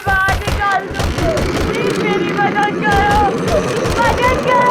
बाहर निकाल दो, प्लीज मेरी मदद करो, मदद करो।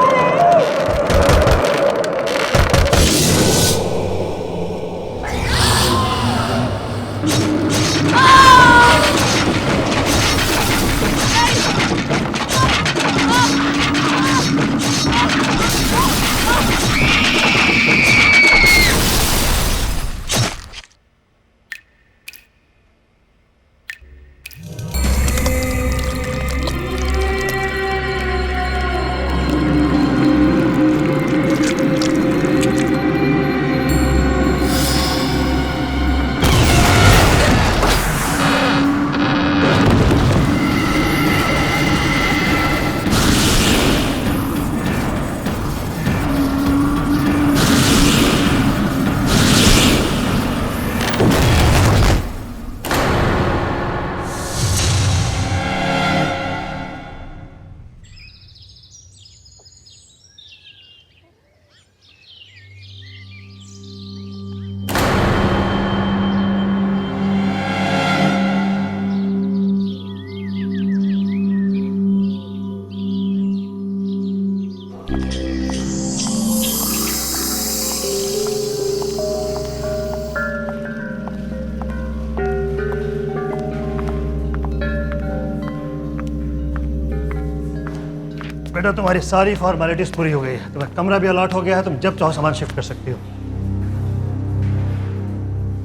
बेटा तुम्हारी सारी फॉर्मेलिटीज पूरी हो गई है, तुम्हें कमरा भी अलॉट हो गया है, तुम जब चाहो सामान शिफ्ट कर सकती हो।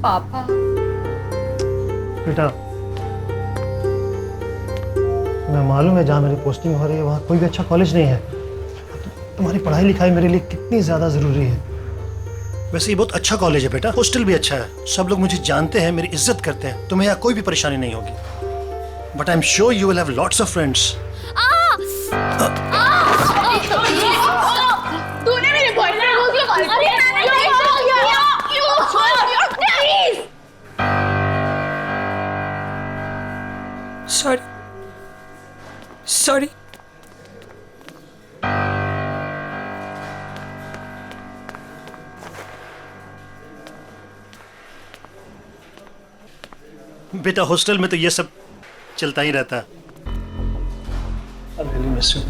पापा। बेटा मैं मालूम है जहाँ मेरी पोस्टिंग हो रही है वहाँ कोई भी अच्छा कॉलेज नहीं है। तुम्हारी पढ़ाई लिखाई मेरे लिए कितनी ज़्यादा ज़रूरी है। वैसे ये बहुत अच्छा कॉलेज है बेटा, हॉस्टल भी अच्छा है, सब लोग मुझे जानते हैं, मेरी इज्जत करते हैं, तुम्हें यहाँ कोई भी परेशानी नहीं होगी। But I am sure you will have lots of friends. तूने मेरे बॉयफ्रेंड को क्यों कॉल किया? Sorry sorry. बेटा हॉस्टल में तो ये सब चलता ही रहता है। I really miss you.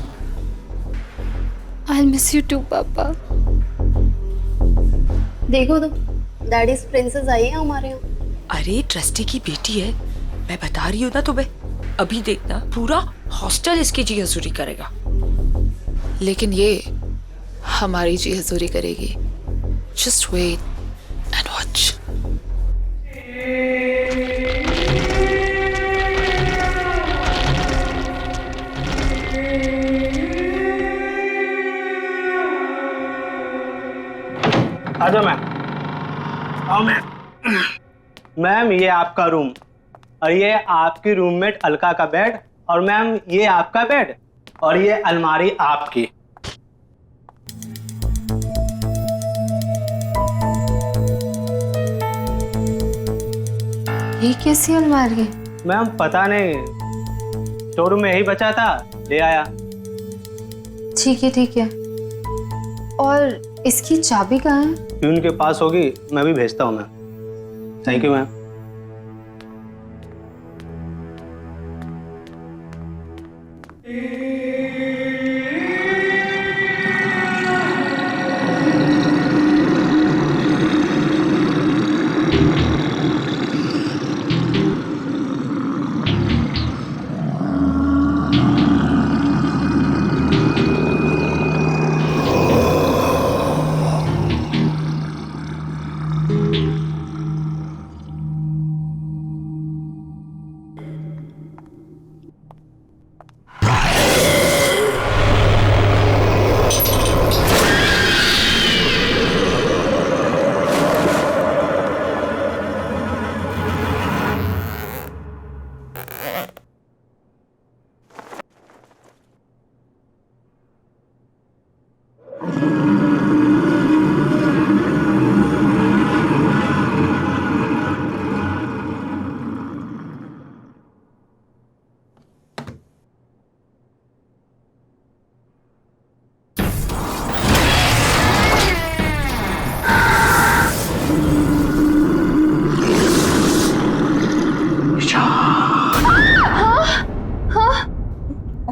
I'll miss you too, पापा। देखो तो डैडीज प्रिंसेस आई है हमारे यहाँ। अरे ट्रस्टी की बेटी है, मैं बता रही हूँ ना तुम्हें। अभी देखना पूरा हॉस्टल इसकी जी हजूरी करेगा। लेकिन ये हमारी जी हजूरी करेगी। Just wait and watch। आ जाओ मैम, आओ मैम। मैम ये आपका रूम और ये आपकी रूममेट अलका का बेड, और मैम ये आपका बेड और ये अलमारी आपकी। ये कैसी अलमारी है? मैम पता नहीं, शोरूम में यही बचा था, ले आया। ठीक है। और इसकी चाबी कहाँ है? प्यून के पास होगी, मैं भी भेजता हूँ ma'am. Thank you ma'am.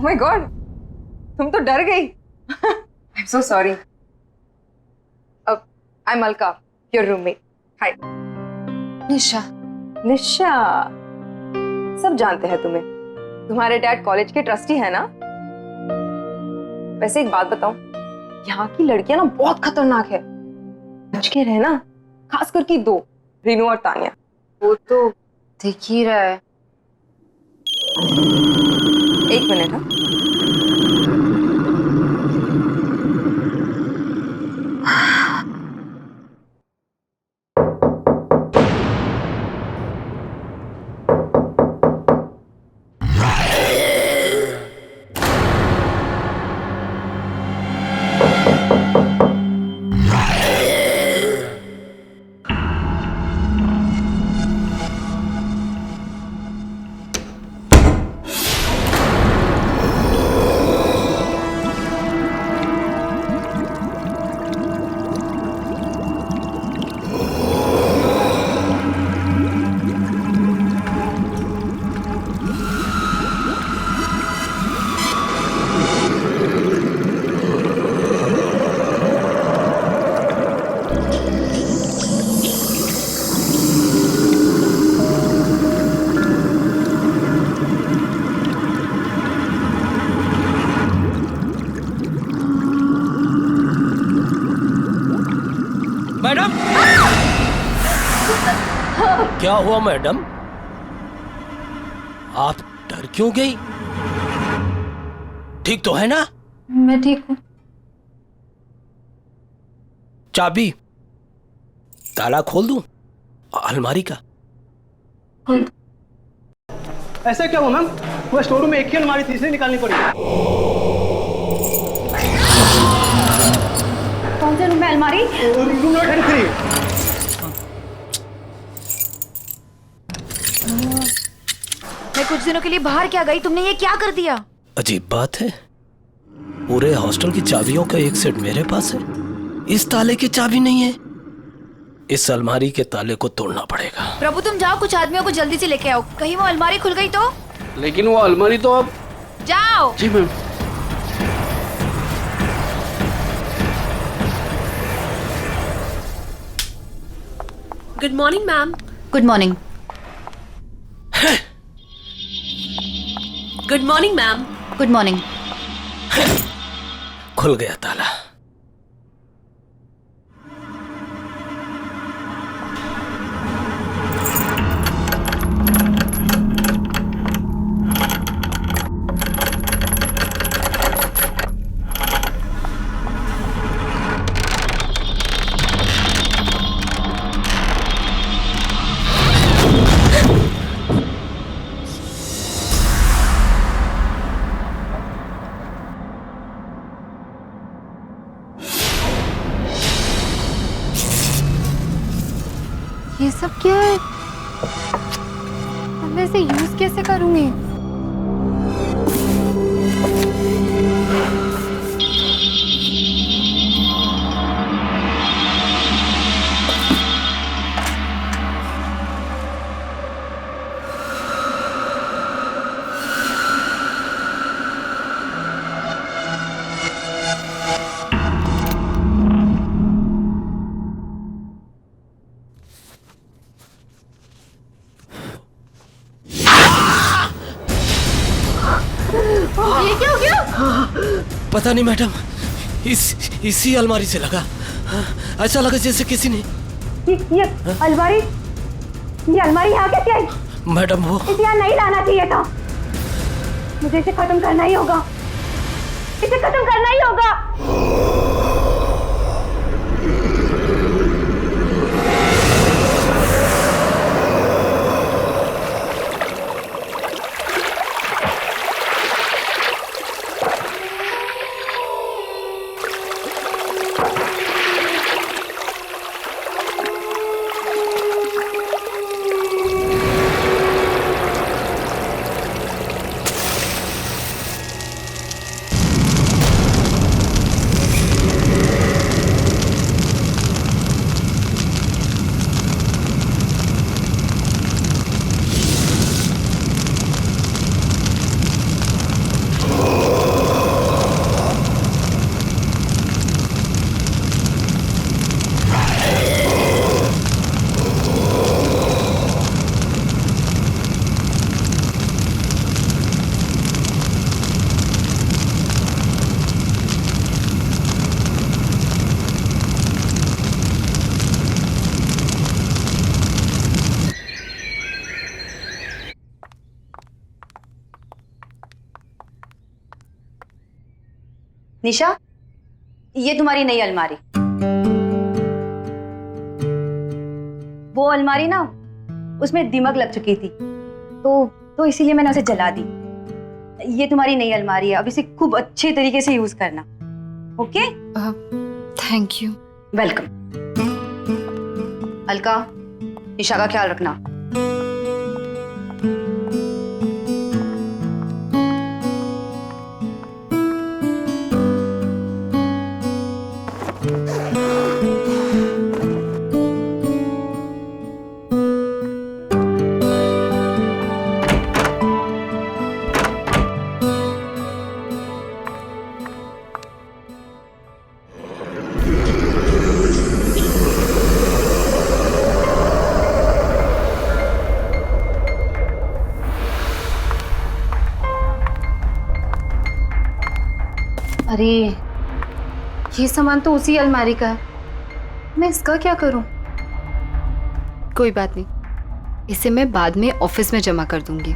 My god, तुम तो डर गई। I am so sorry. I am Alka, your roommate. Hi. Nisha, Nisha, सब जानते हैं तुम्हें। तुम्हारे डैड कॉलेज के ट्रस्टी है ना? वैसे एक बात बताऊं, यहाँ की लड़कियां ना बहुत खतरनाक है, बच के रहना। खास करके दो, रीनू और तानिया। वो तो दिख ही रहा है। एक मिनट। हाँ, मैडम, क्या हुआ मैडम? आप डर क्यों गई? ठीक तो है ना? मैं ठीक हूँ। चाबी, ताला खोल दूं अलमारी का? ऐसा क्या हुआ मैम? वो स्टोर रूम में एक ही अलमारी तीसरी निकालनी पड़ी। कौन से रूम में अलमारी? Room number 33। मैं कुछ दिनों के लिए बाहर क्या गई, तुमने ये क्या कर दिया? अजीब बात है, पूरे हॉस्टल की चाबियों का एक सेट मेरे पास है, इस ताले की चाबी नहीं है। इस अलमारी के ताले को तोड़ना पड़ेगा। प्रभु तुम जाओ, कुछ आदमियों को जल्दी से लेके आओ, कहीं वो अलमारी खुल गई तो। लेकिन वो अलमारी तो अब। जाओ। जी ma'am. Good morning ma'am. Good morning. Good morning ma'am. Good morning. खुल गया ताला। ये सब क्या है? अब मैं इसे यूज कैसे करूंगी? ये क्या हो गया? पता नहीं मैडम, इसी अलमारी से लगा। ऐसा लगा जैसे किसी ने। ये अलमारी, ये अलमारी यहाँ कैसे आई? मैडम वो इसे यहाँ नहीं लाना चाहिए था। मुझे इसे खत्म करना ही होगा, इसे खत्म करना ही होगा। निशा, ये तुम्हारी नई अलमारी। वो अलमारी ना, उसमें दीमक लग चुकी थी, तो इसीलिए मैंने उसे जला दी। ये तुम्हारी नई अलमारी है, अब इसे खूब अच्छे तरीके से यूज करना। Okay? Thank you. Welcome. Alka, Nisha का ख्याल रखना। अरे ये सामान तो उसी अलमारी का है, मैं इसका क्या करूं? कोई बात नहीं, इसे मैं बाद में ऑफिस में जमा कर दूंगी।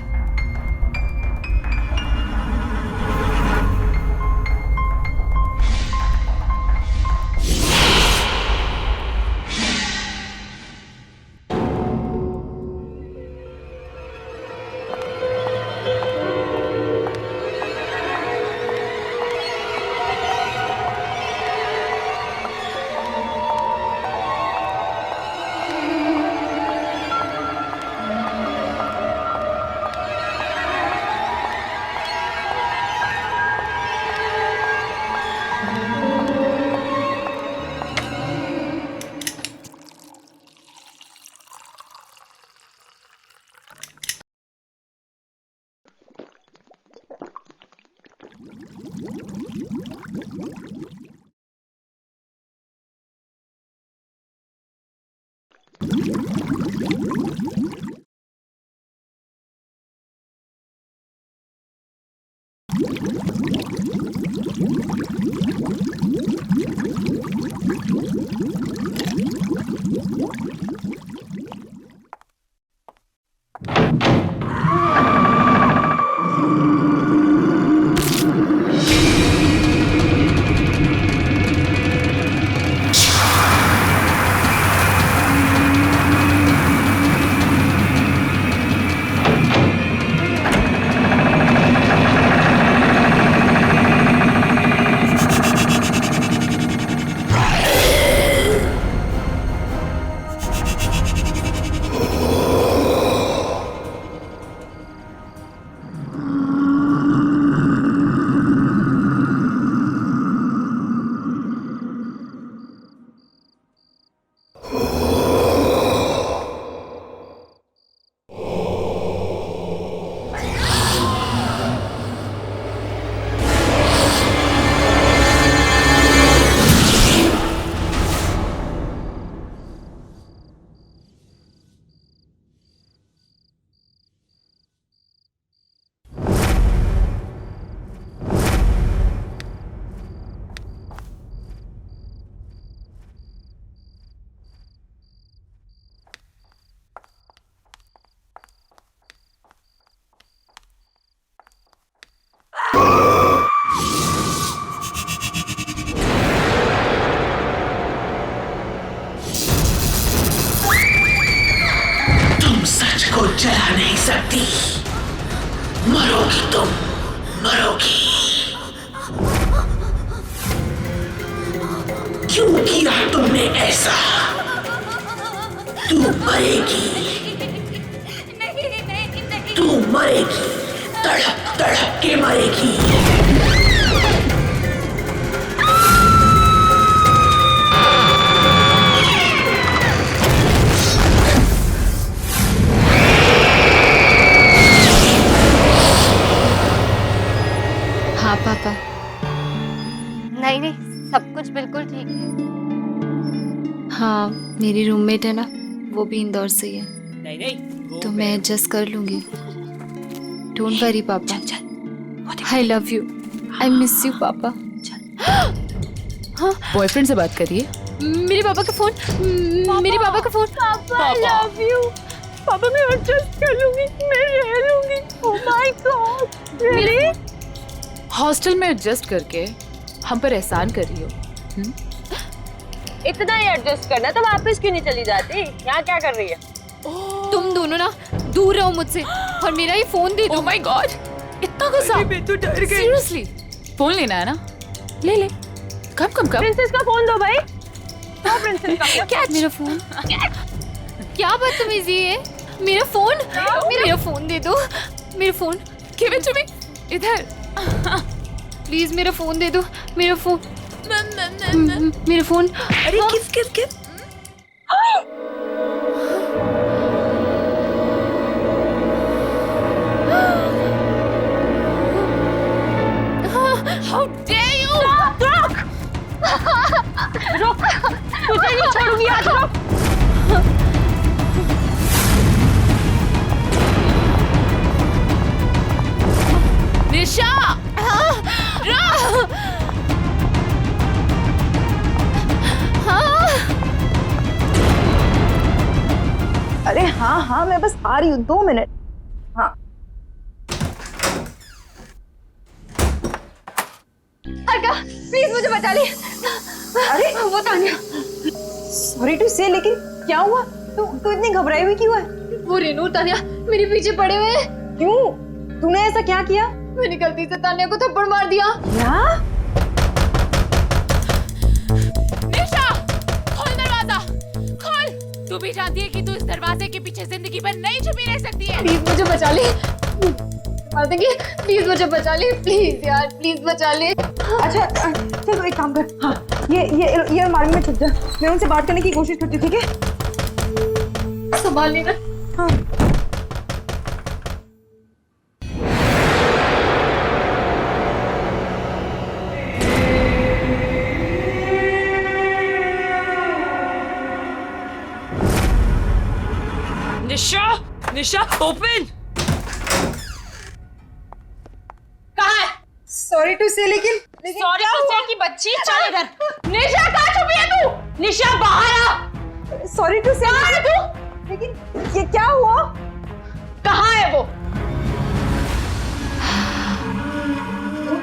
चला नहीं सकती, मरोगी तुम, मरोगी। क्यों किया तुमने ऐसा? तू मरेगी, तू मरेगी, तड़प तड़प के मरेगी। हाँ पापा। नहीं नहीं, सब कुछ बिल्कुल ठीक है। हाँ, मेरी रूममेट है ना, वो भी इंदौर से ही है, नहीं नहीं, तो मैं एडजस्ट कर लूंगी। डोंट वरी पापा, I love you, I miss you पापा। हाँ, बॉयफ्रेंड से बात करिए। मेरे पापा का फोन, मेरे पापा का फोन। पापा आई लव यू। पापा मैं एडजस्ट कर लूंगी, मैं रह लूंगी। Oh my God, really? Hostel में एडजस्ट करके हम पर एहसान कर रही हो। इतना ही एडजस्ट करना तो वापस क्यों नहीं चली जाती? यहाँ क्या कर रही है? तुम दोनों ना दूर रहो मुझसे और मेरा ये फोन दे दो। ओह माय गॉड, इतना गुस्सा? मैं तो डर गई। सीरियसली? फोन लेना है ना? ले ले। कब कब कब? प्रिंसेस का फोन दो भाई। दो प्रिंसेस का। क्या मेरा फोन? क्या बदतमीजी है? मेरा फोन, मेरा फोन दे दो। मेरा phone, give it to me. इधर। प्लीज मेरा फोन दे दो। मेरा फोन, मेरा फोन। अरे give give give. How dare you? रुक, तुझे नहीं छोड़ूंगी आज। रुक। निशा! अरे हाँ हाँ, मैं बस आ रही हूँ, 2 मिनट। हाँ अर्का, प्लीज मुझे बचा ले। अरे वो तान्या। सॉरी टू से, लेकिन क्या हुआ? तू इतनी घबराई हुई क्यों है? वो रेनू और तान्या मेरे पीछे पड़े हुए हैं। क्यों? तूने ऐसा क्या किया? मैंने गलती से तान्या को थप्पड़ मार दिया। क्या? निशा! खोल दरवाजा! खोल! तू भी जानती है कि तू इस दरवाजे के पीछे जिंदगी भर नहीं छुपी रह सकती है। प्लीज मुझे बचा ले। मार देंगे। प्लीज मुझे बचा ले। प्लीज यार, प्लीज बचा ले। अच्छा चलो एक काम कर। हाँ, ये अलमारी में छुप जा। मैं उनसे बात करने की कोशिश करती हूँ, ठीक है? संभाल लेना। हाँ। निशा! निशा, ओपन! सॉरी टू से, लेकिन सॉरी टू से की बच्ची, चल इधर। निशा कहाँ छुपी है तू? निशा बाहर आ। सॉरी टू से, लेकिन ये क्या हुआ? कहाँ है वो?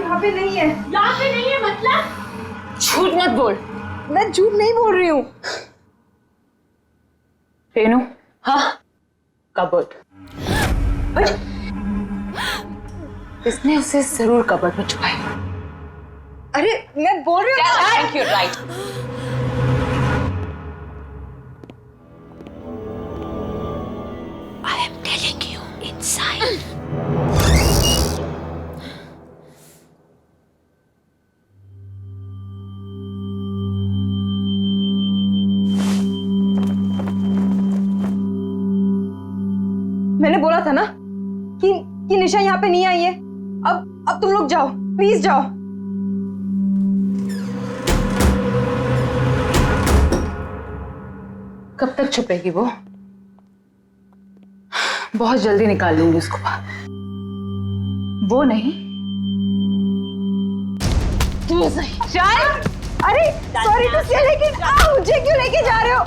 यहाँ पे नहीं है। यहाँ पे नहीं है मतलब? झूठ मत बोल। मैं झूठ नहीं बोल रही हूँ। रेनू, हाँ, कबर्ड। इसने उसे जरूर कबर्ड में छुपाया। अरे मैं बोल रही हूँ। Thank you, right. I am telling you, inside. मैंने बोला था ना कि निशा यहाँ पे नहीं आई है। अब तुम लोग जाओ, प्लीज जाओ। कब तक छुपेगी वो? बहुत जल्दी निकाल लूंगी उसको बाहर। वो नहीं, तू सही। चल। अरे सॉरी टू से, लेकिन मुझे क्यों लेके जा रहे हो?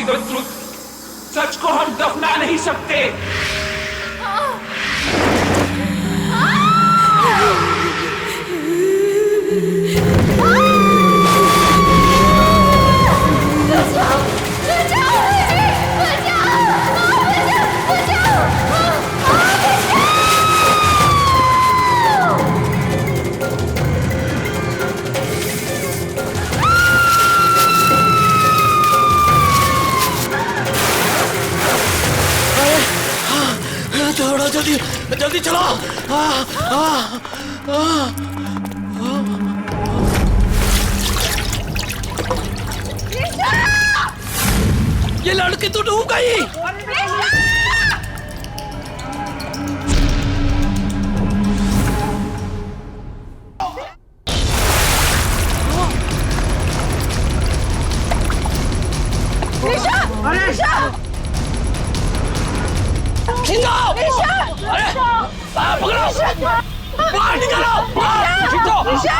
Me the truth. सच को हम दफना नहीं सकते। थोड़ा जल्दी जल्दी चलो। ये लड़की तो डूब गई। पकड़ो, बाहर निकालो, खींचो, निशा,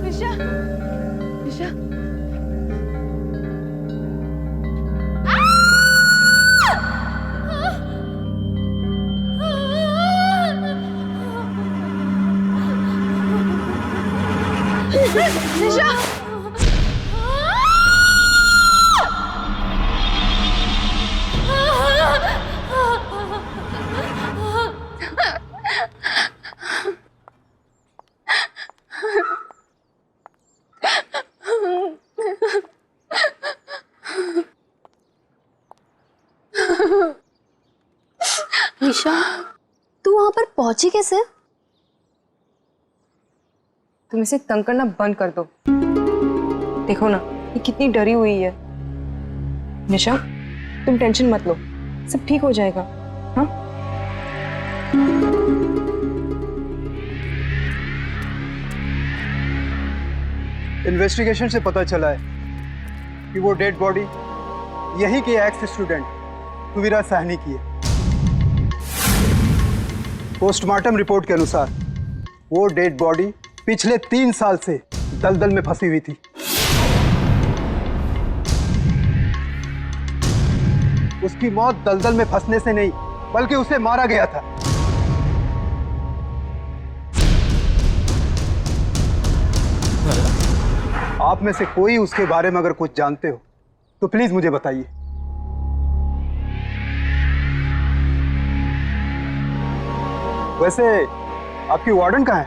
निशा, निशा। निशा, निशा, तू वहां पर पहुंची कैसे? तुम इसे तंग करना बंद कर दो। देखो ना, ये कितनी डरी हुई है। निशा, तुम टेंशन मत लो, सब ठीक हो जाएगा। हाँ? इन्वेस्टिगेशन से पता चला है कि वो डेड बॉडी यही के एक्स स्टूडेंट तुविरा साहनी की है। पोस्टमार्टम रिपोर्ट के अनुसार वो डेड बॉडी पिछले 3 साल से दलदल में फंसी हुई थी। उसकी मौत दलदल में फंसने से नहीं, बल्कि उसे मारा गया था। आप में से कोई उसके बारे में अगर कुछ जानते हो तो प्लीज मुझे बताइए। वैसे आपकी वार्डन कहाँ है?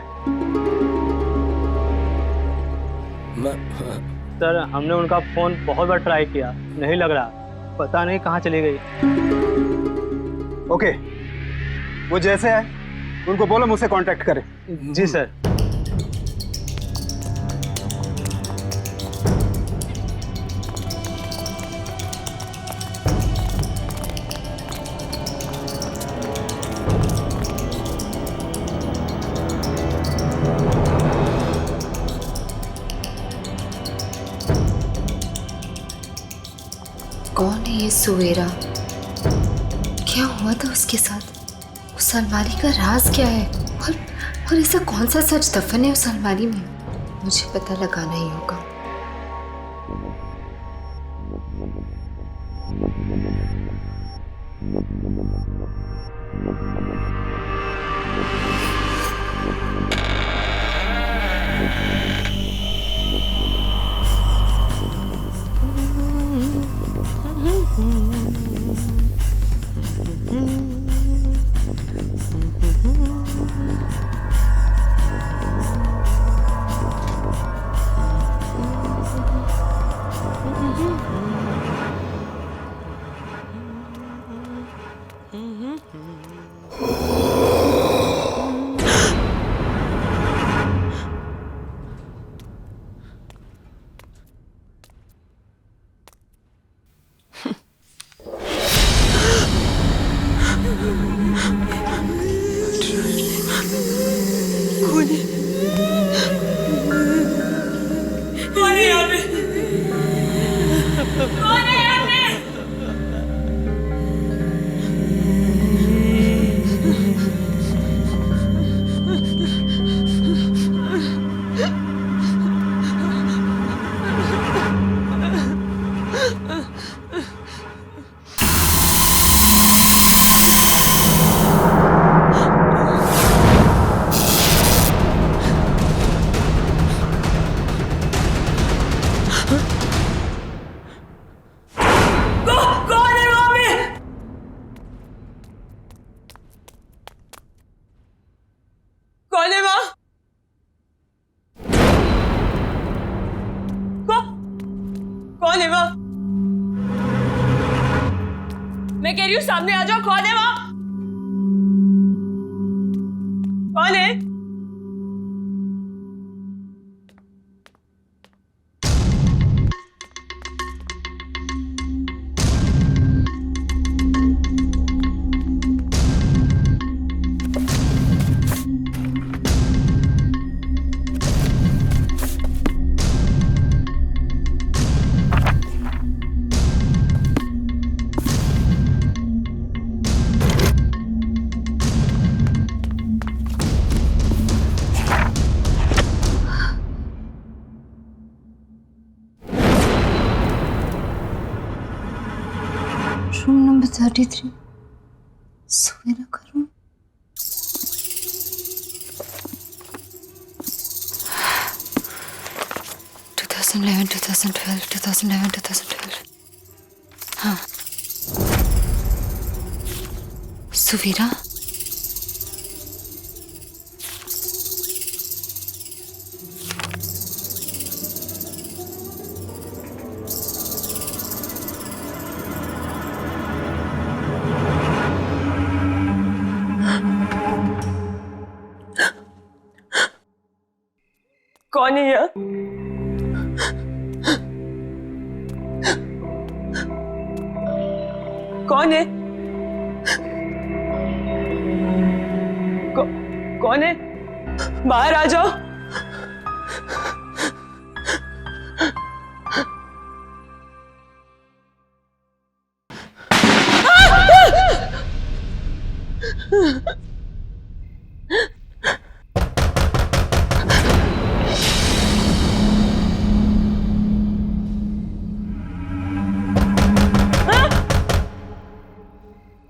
सर, हमने उनका फोन बहुत बार ट्राई किया, नहीं लग रहा, पता नहीं कहाँ चली गई। ओके, वो जैसे है उनको बोलो मुझसे कांटेक्ट करें। जी सर। कौन है ये सुवेरा? क्या हुआ था उसके साथ? उस अलमारी का राज क्या है? और ऐसा कौन सा सच दफन है उस अलमारी में? मुझे पता लगाना ही होगा। कौन है यहाँ पे? कौन है यहाँ पे? कौन है वहाँ? कौन है वहाँ? मैं कह रही हूँ सामने आ जाओ, कौन है वहाँ? कौन है? रूम नंबर 33 सवेरा का रूम। हाँ, सुवीरा। कौन है यहाँ? कौन है? कौन है? बाहर आ जाओ।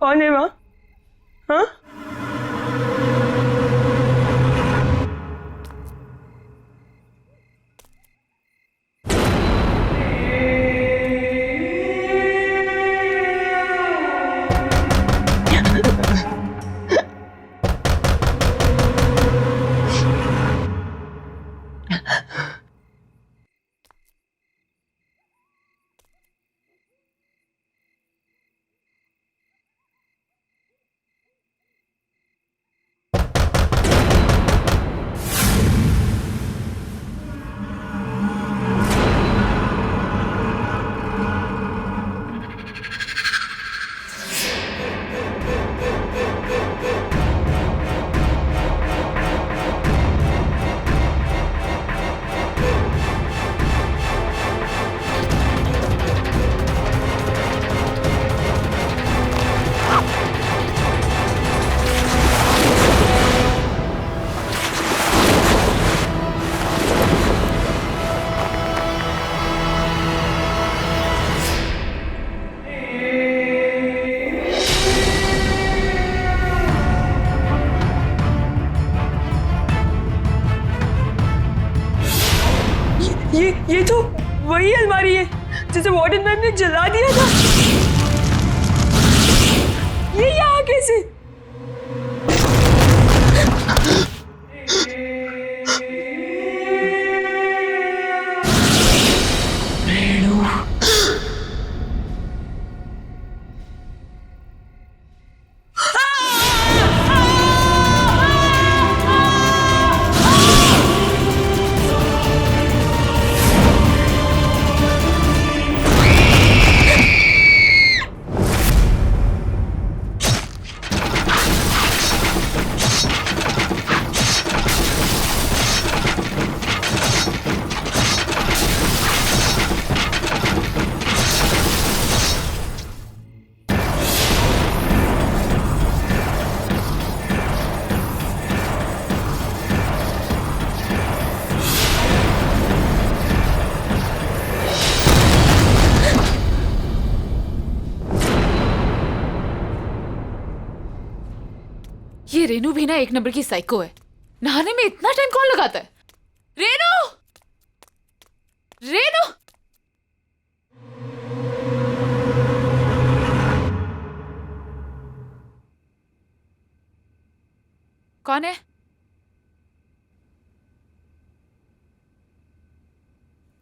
कौन है वहाँ? हाँ? ये तो वही अलमारी है जिसे वार्डन मैम ने जला दिया था। ये यहाँ कैसे? रेनू भी ना एक नंबर की साइको है। नहाने में इतना टाइम कौन लगाता है? रेनू, रेनू, कौन है?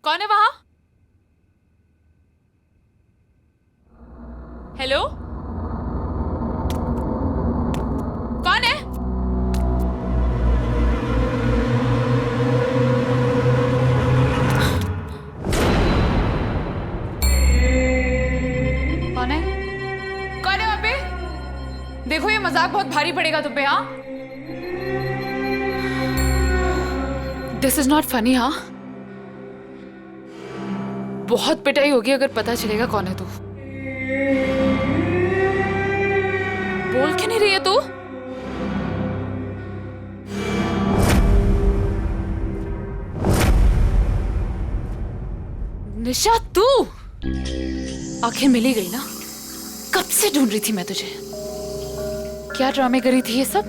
कौन है वहां? हेलो, कौन है? कौन है? कौन है वहां पे? देखो ये मजाक बहुत भारी पड़ेगा तुम पे। हाँ, दिस इज नॉट फनी। हाँ, बहुत पिटाई होगी अगर पता चलेगा कौन है तू। बोल क्यों नहीं रही है तू? निशा, तू आखिर मिल ही गई ना। कब से ढूंढ रही थी मैं तुझे। क्या ड्रामे करी थी ये सब?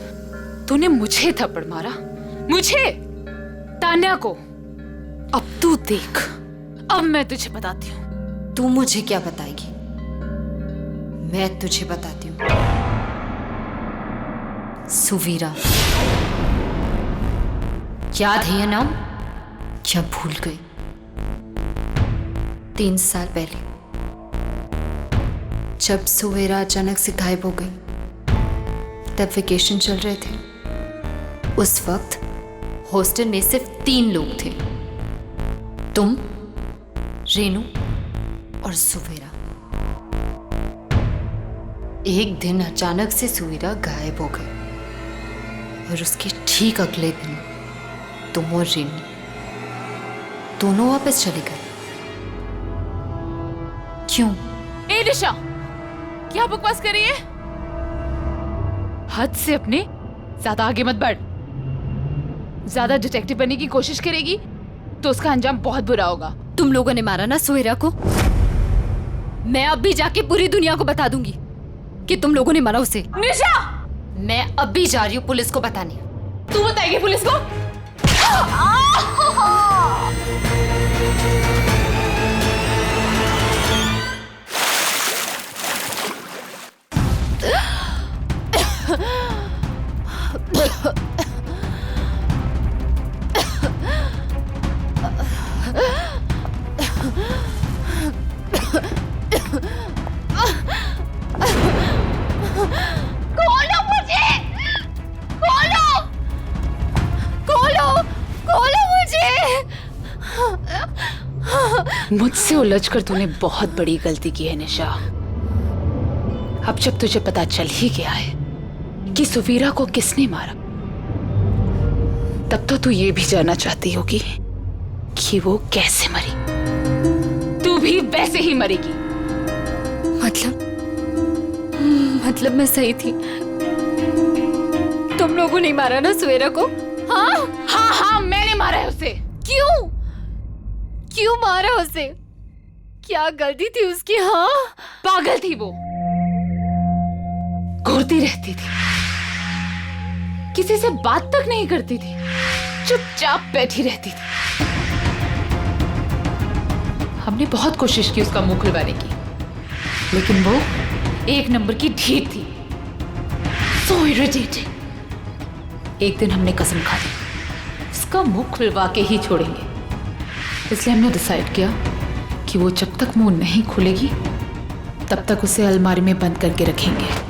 तूने मुझे थप्पड़ मारा, मुझे, तान्या को। अब तू देख, अब मैं तुझे बताती हूँ। तू मुझे क्या बताएगी? मैं तुझे बताती हूँ। सुवीरा, याद है ये नाम? क्या भूल गई? 3 साल पहले जब सुवीरा अचानक से गायब हो गई, तब वेकेशन चल रहे थे। उस वक्त हॉस्टल में सिर्फ 3 लोग थे, तुम, रेनू और सुवीरा। एक दिन अचानक से सुवीरा गायब हो गई और उसके ठीक अगले दिन तुम और रेनू दोनों वापस चले गए। क्यों? ए निशा, क्या बकवास कर रही है? हद से अपने ज्यादा आगे मत बढ़। ज्यादा डिटेक्टिव बनने की कोशिश करेगी तो उसका अंजाम बहुत बुरा होगा। तुम लोगों ने मारा ना सुवीरा को? मैं अब भी जाके पूरी दुनिया को बता दूंगी कि तुम लोगों ने मारा उसे। निशा, मैं अब भी जा रही हूँ पुलिस को बताने। तू बताएगी पुलिस को? खोलो मुझे! खोलो! खोलो! खोलो मुझे! मुझसे उलझकर तूने बहुत बड़ी गलती की है निशा। अब जब तुझे पता चल ही गया है कि सुवीरा को किसने मारा, तब तो तू ये भी जानना चाहती होगी कि वो कैसे मरी। तू भी वैसे ही मरेगी। मतलब मैं सही थी? तुम लोगों ने मारा ना सुवीरा को? हाँ हाँ हाँ, मैंने मारा है उसे। क्यों? क्यों मारा उसे? क्या गलती थी उसकी? हाँ, पागल थी वो, घूरती रहती थी, किसी से बात तक नहीं करती थी, चुपचाप बैठी रहती थी। हमने बहुत कोशिश की उसका मुंह खुलवाने की, लेकिन वो एक नंबर की ढीठ थी। So irritating। एक दिन हमने कसम खा ली, उसका मुंह खुलवा के ही छोड़ेंगे। इसलिए हमने डिसाइड किया कि वो जब तक मुंह नहीं खुलेगी तब तक उसे अलमारी में बंद करके रखेंगे।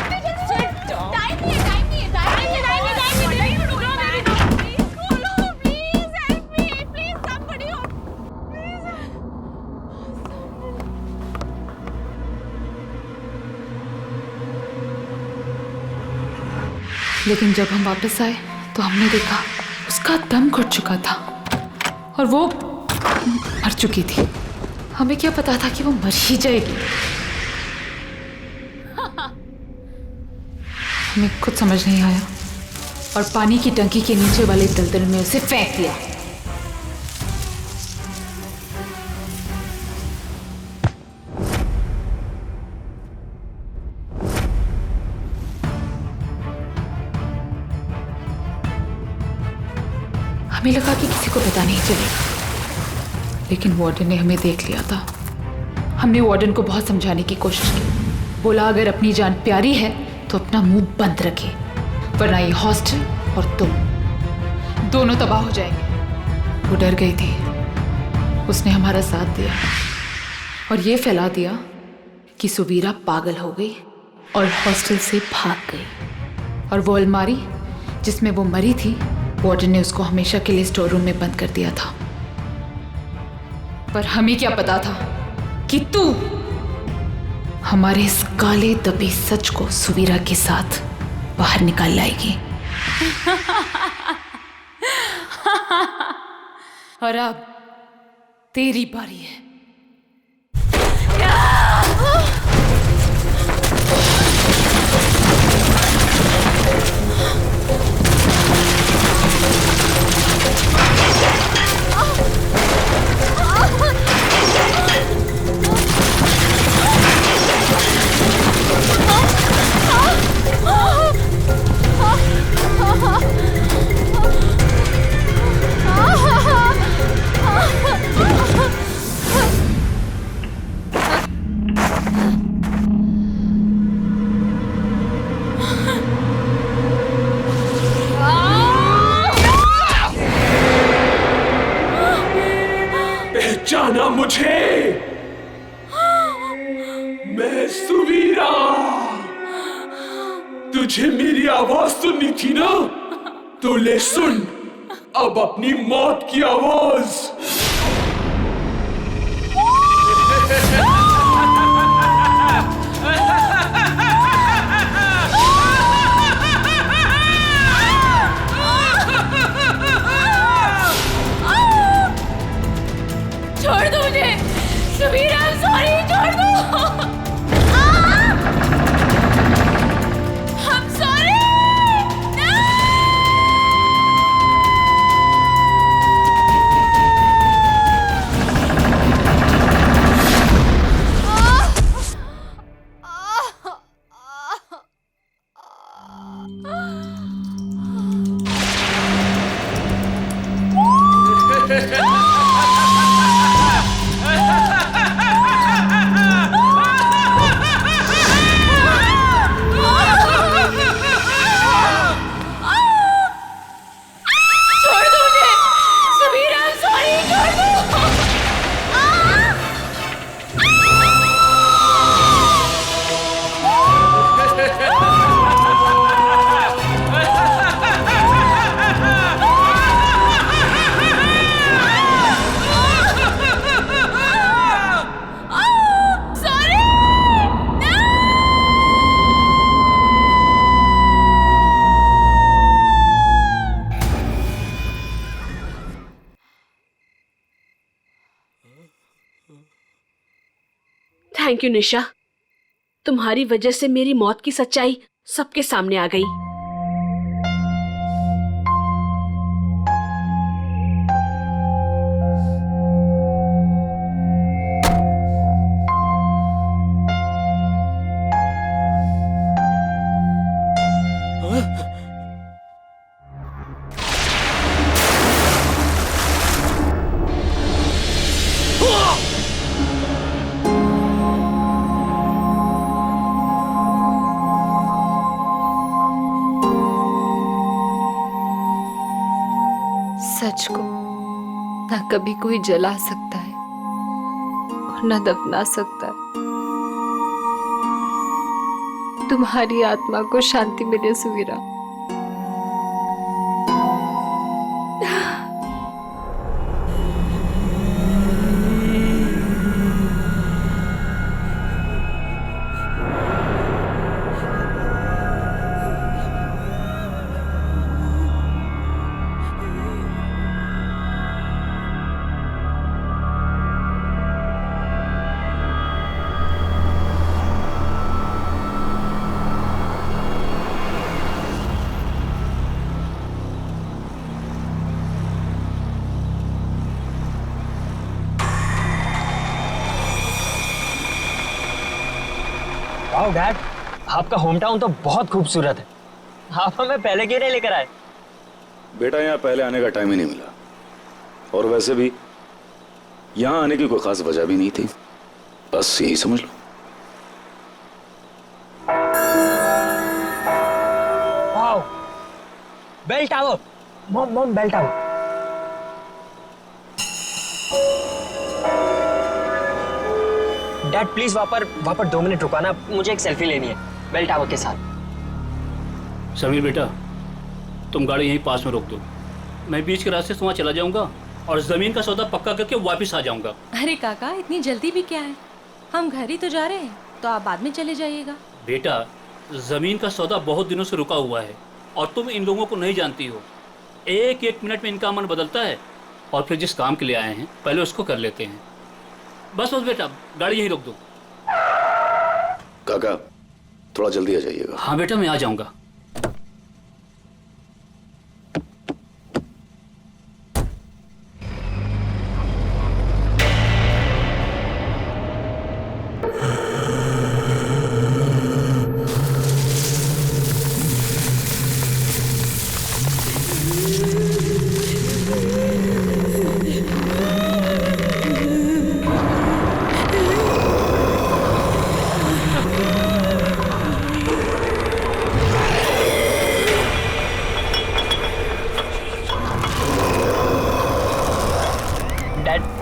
लेकिन जब हम वापस आए तो हमने देखा उसका दम घुट चुका था और वो मर चुकी थी। हमें क्या पता था कि वो मर ही जाएगी। हमें कुछ समझ नहीं आया और पानी की टंकी के नीचे वाले दलदल में उसे फेंक दिया। हमें लगा कि किसी को पता नहीं चलेगा, लेकिन वार्डन ने हमें देख लिया था। हमने वार्डन को बहुत समझाने की कोशिश की। बोला अगर अपनी जान प्यारी है तो अपना मुंह बंद रखे, वरना ये हॉस्टल और तुम दोनों तबाह हो जाएंगे। वो डर गई थी, उसने हमारा साथ दिया और ये फैला दिया कि सुवीरा पागल हो गई और हॉस्टल से भाग गई। और वो अलमारी जिसमें वो मरी थी, वार्डन ने उसको हमेशा के लिए स्टोर रूम में बंद कर दिया था। पर हमें क्या पता था कि तू हमारे इस काले दबे सच को सुवीरा के साथ बाहर निकाल लाएगी। और अब तेरी बारी है। पहचाना मुझे? मैं सुवीरा। तुझे मेरी आवाज सुननी थी ना, तो ले सुन अब अपनी मौत की आवाज। छोड़ दो मुझे सुवीरा, सॉरी, छोड़ दो। I'm sorry। थैंक यू निशा, तुम्हारी वजह से मेरी मौत की सच्चाई सबके सामने आ गई। सच को ना कभी कोई जला सकता है और ना दफना सकता है। तुम्हारी आत्मा को शांति मिले सुवीरा। वाओ डैड, आपका होम टाउन तो बहुत खूबसूरत है। आप हमें पहले क्यों नहीं लेकर आए? बेटा यहाँ पहले आने का टाइम ही नहीं मिला, और वैसे भी यहाँ आने की कोई खास वजह भी नहीं थी, बस यही समझ लो। Wow, bell tower, mom bell tower. Dad please वहाँ पर 2 मिनट रुकाना, मुझे एक सेल्फी लेनी है बेल टावर के साथ। समीर बेटा, तुम गाड़ी यहीं पास में रोक दो, मैं बीच के रास्ते से वहाँ चला जाऊंगा और जमीन का सौदा पक्का करके वापस आ जाऊंगा। अरे काका, इतनी जल्दी भी क्या है, हम घर ही तो जा रहे हैं, तो आप बाद में चले जाइएगा। बेटा, जमीन का सौदा बहुत दिनों से रुका हुआ है और तुम इन लोगों को नहीं जानती हो। एक एक मिनट में इनका मन बदलता है, और फिर जिस काम के लिए आए हैं पहले उसको कर लेते हैं। बस बेटा, गाड़ी यहीं रोक दो। काका थोड़ा जल्दी आ जाइएगा। हाँ बेटा, मैं आ जाऊंगा।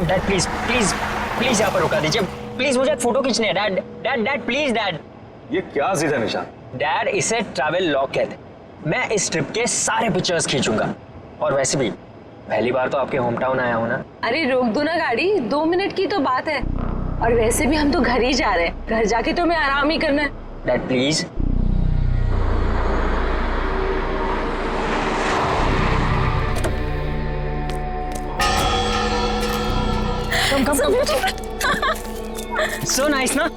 डैड प्लीज प्लीज प्लीज यहाँ पर रुका दीजिए प्लीज, मुझे एक फोटो खींचनी है। Dad dad dad please dad. ये क्या सीधा निशान? डैड, इसे ट्रैवल लॉग कहते हैं। मैं इस ट्रिप के सारे पिक्चर्स खींचूंगा, और वैसे भी पहली बार तो आपके होम टाउन आया हूँ ना। अरे रोक दो ना गाड़ी, 2 मिनट की तो बात है, और वैसे भी हम तो घर ही जा रहे हैं, घर जाके तो मैं आराम ही करना है। Dad please. Come so nice ना।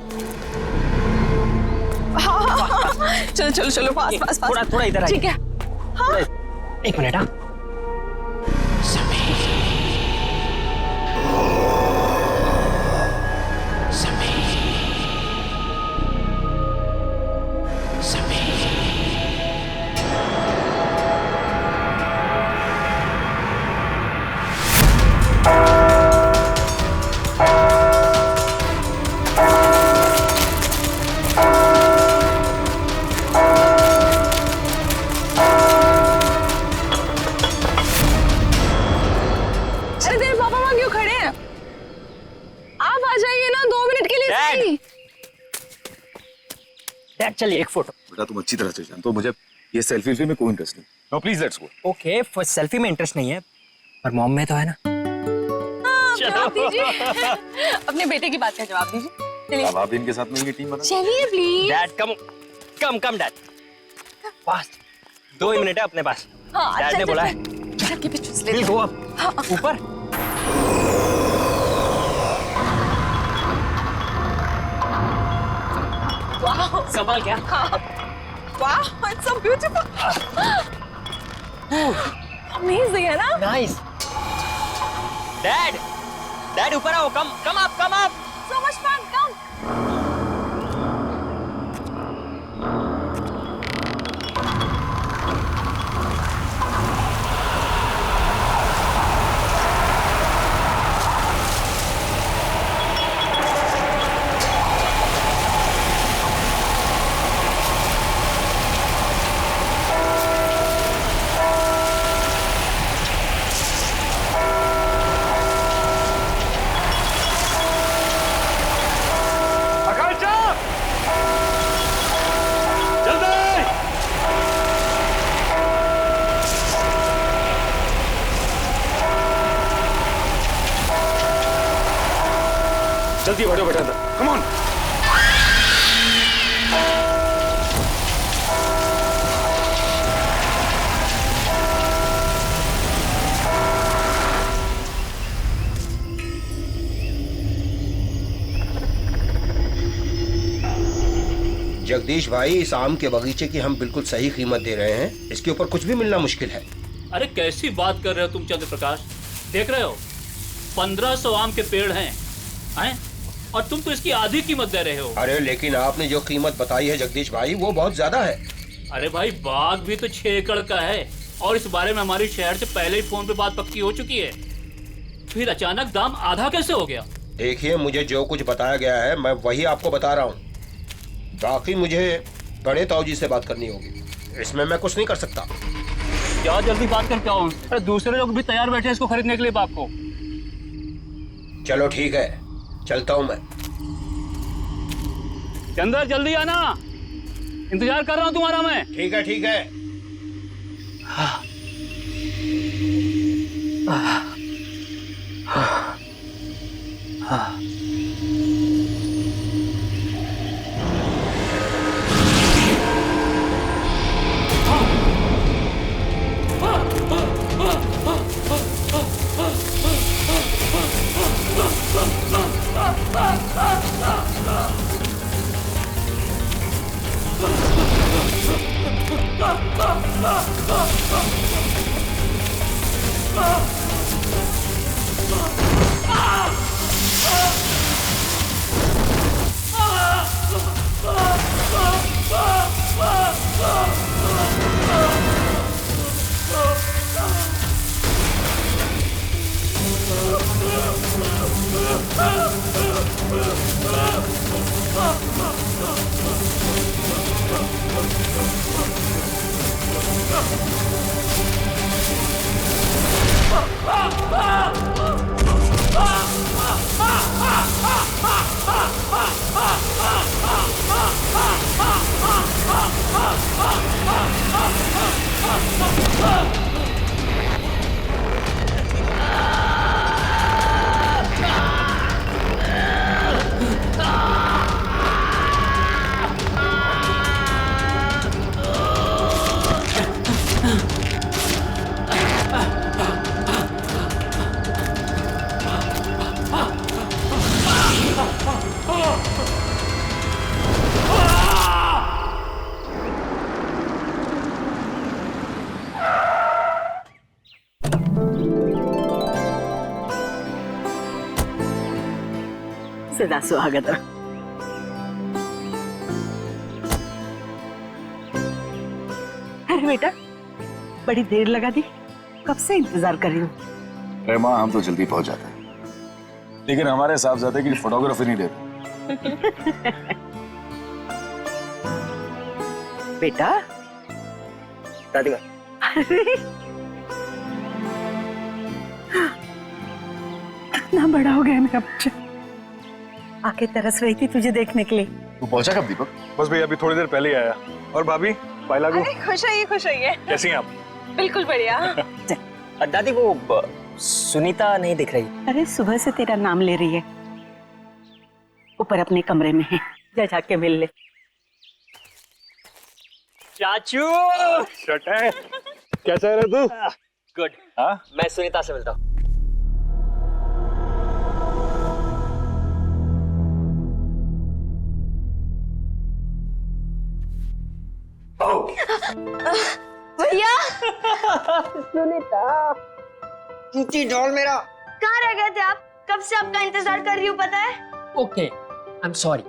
चलो चलो चलो, पास पास पास। थोड़ा इधर ठीक है। हाँ। 1 मिनट। हाँ चलिए एक फोटो। बेटा तुम अच्छी तरह से जानते हो मुझे ये सेल्फी में कोई इंटरेस्ट नहीं। No please let's go. Okay, for selfie में इंटरेस्ट नहीं है, पर मॉम में तो है ना। जवाब दीजिए। अपने बेटे की बात का जवाब दीजिए। चलिए। अब आप इनके साथ मिलकर टीम बना। चलिए please. Dad come dad. Fast 2 he minute है अपने पास। डैड ने बोला है। के पीछे प्लीज गो अप। ऊपर। संभाल क्या? वाह, इट्स सो ब्यूटीफुल। अमेजिंग है ना? नाइस। डैड ऊपर आओ, come up. So much fun, come. जल्दी बढ़ो बेटा, कम ऑन। जगदीश भाई, इस आम के बगीचे की हम बिल्कुल सही कीमत दे रहे हैं, इसके ऊपर कुछ भी मिलना मुश्किल है। अरे कैसी बात कर रहे हो तुम चंद्र प्रकाश, देख रहे हो 1500 आम के पेड़ हैं, और तुम तो इसकी आधी कीमत दे रहे हो। अरे लेकिन आपने जो कीमत बताई है जगदीश भाई, वो बहुत ज्यादा है। अरे भाई, बाग भी तो 6 एकड़ का है, और इस बारे में हमारी शहर से पहले ही फोन पे बात पक्की हो चुकी है। फिर अचानक दाम आधा कैसे हो गया? देखिए, मुझे जो कुछ बताया गया है मैं वही आपको बता रहा हूँ। बाकी मुझे बड़े ताऊजी से बात करनी होगी, इसमें मैं कुछ नहीं कर सकता। क्या जल्दी बात करके आओ, अरे दूसरे लोग भी तैयार बैठे हैं इसको खरीदने के लिए बाप को। चलो ठीक है, चलता हूँ मैं। चंदर जल्दी आना, इंतजार कर रहा हूँ तुम्हारा मैं। ठीक है ठीक है। सदा स्वागत। अरे बेटा, बड़ी देर लगा दी, कब से इंतजार कर रही हूँ। अरे माँ, हम तो जल्दी पहुंच जाते हैं, लेकिन हमारे साहबजादे की फोटोग्राफी नहीं देते। बेटा, दादी माँ, अरे कितना बड़ा हो गया मेरा बच्चा। आके तरस रही थी तुझे देखने के लिए। तू पहुंचा कब दीपक? बस भैया अभी थोड़ी देर पहले ही आया। और भाभी, बाय लागू। खुश होइए खुश होइए। कैसी हैं आप? बिल्कुल बढ़िया। दादी वो सुनीता नहीं दिख रही। अरे सुबह से तेरा नाम ले रही है, ऊपर अपने कमरे में है, जा जाके मिल ले। चाचू, कैसा है तू? गुड। मैं सुनीता से मिलता हूँ। भैया सुनीता, चूची डॉल मेरा। कहाँ रह गए थे आप? कब से आपका इंतजार कर रही हूँ पता है। ओके, आई एम सॉरी,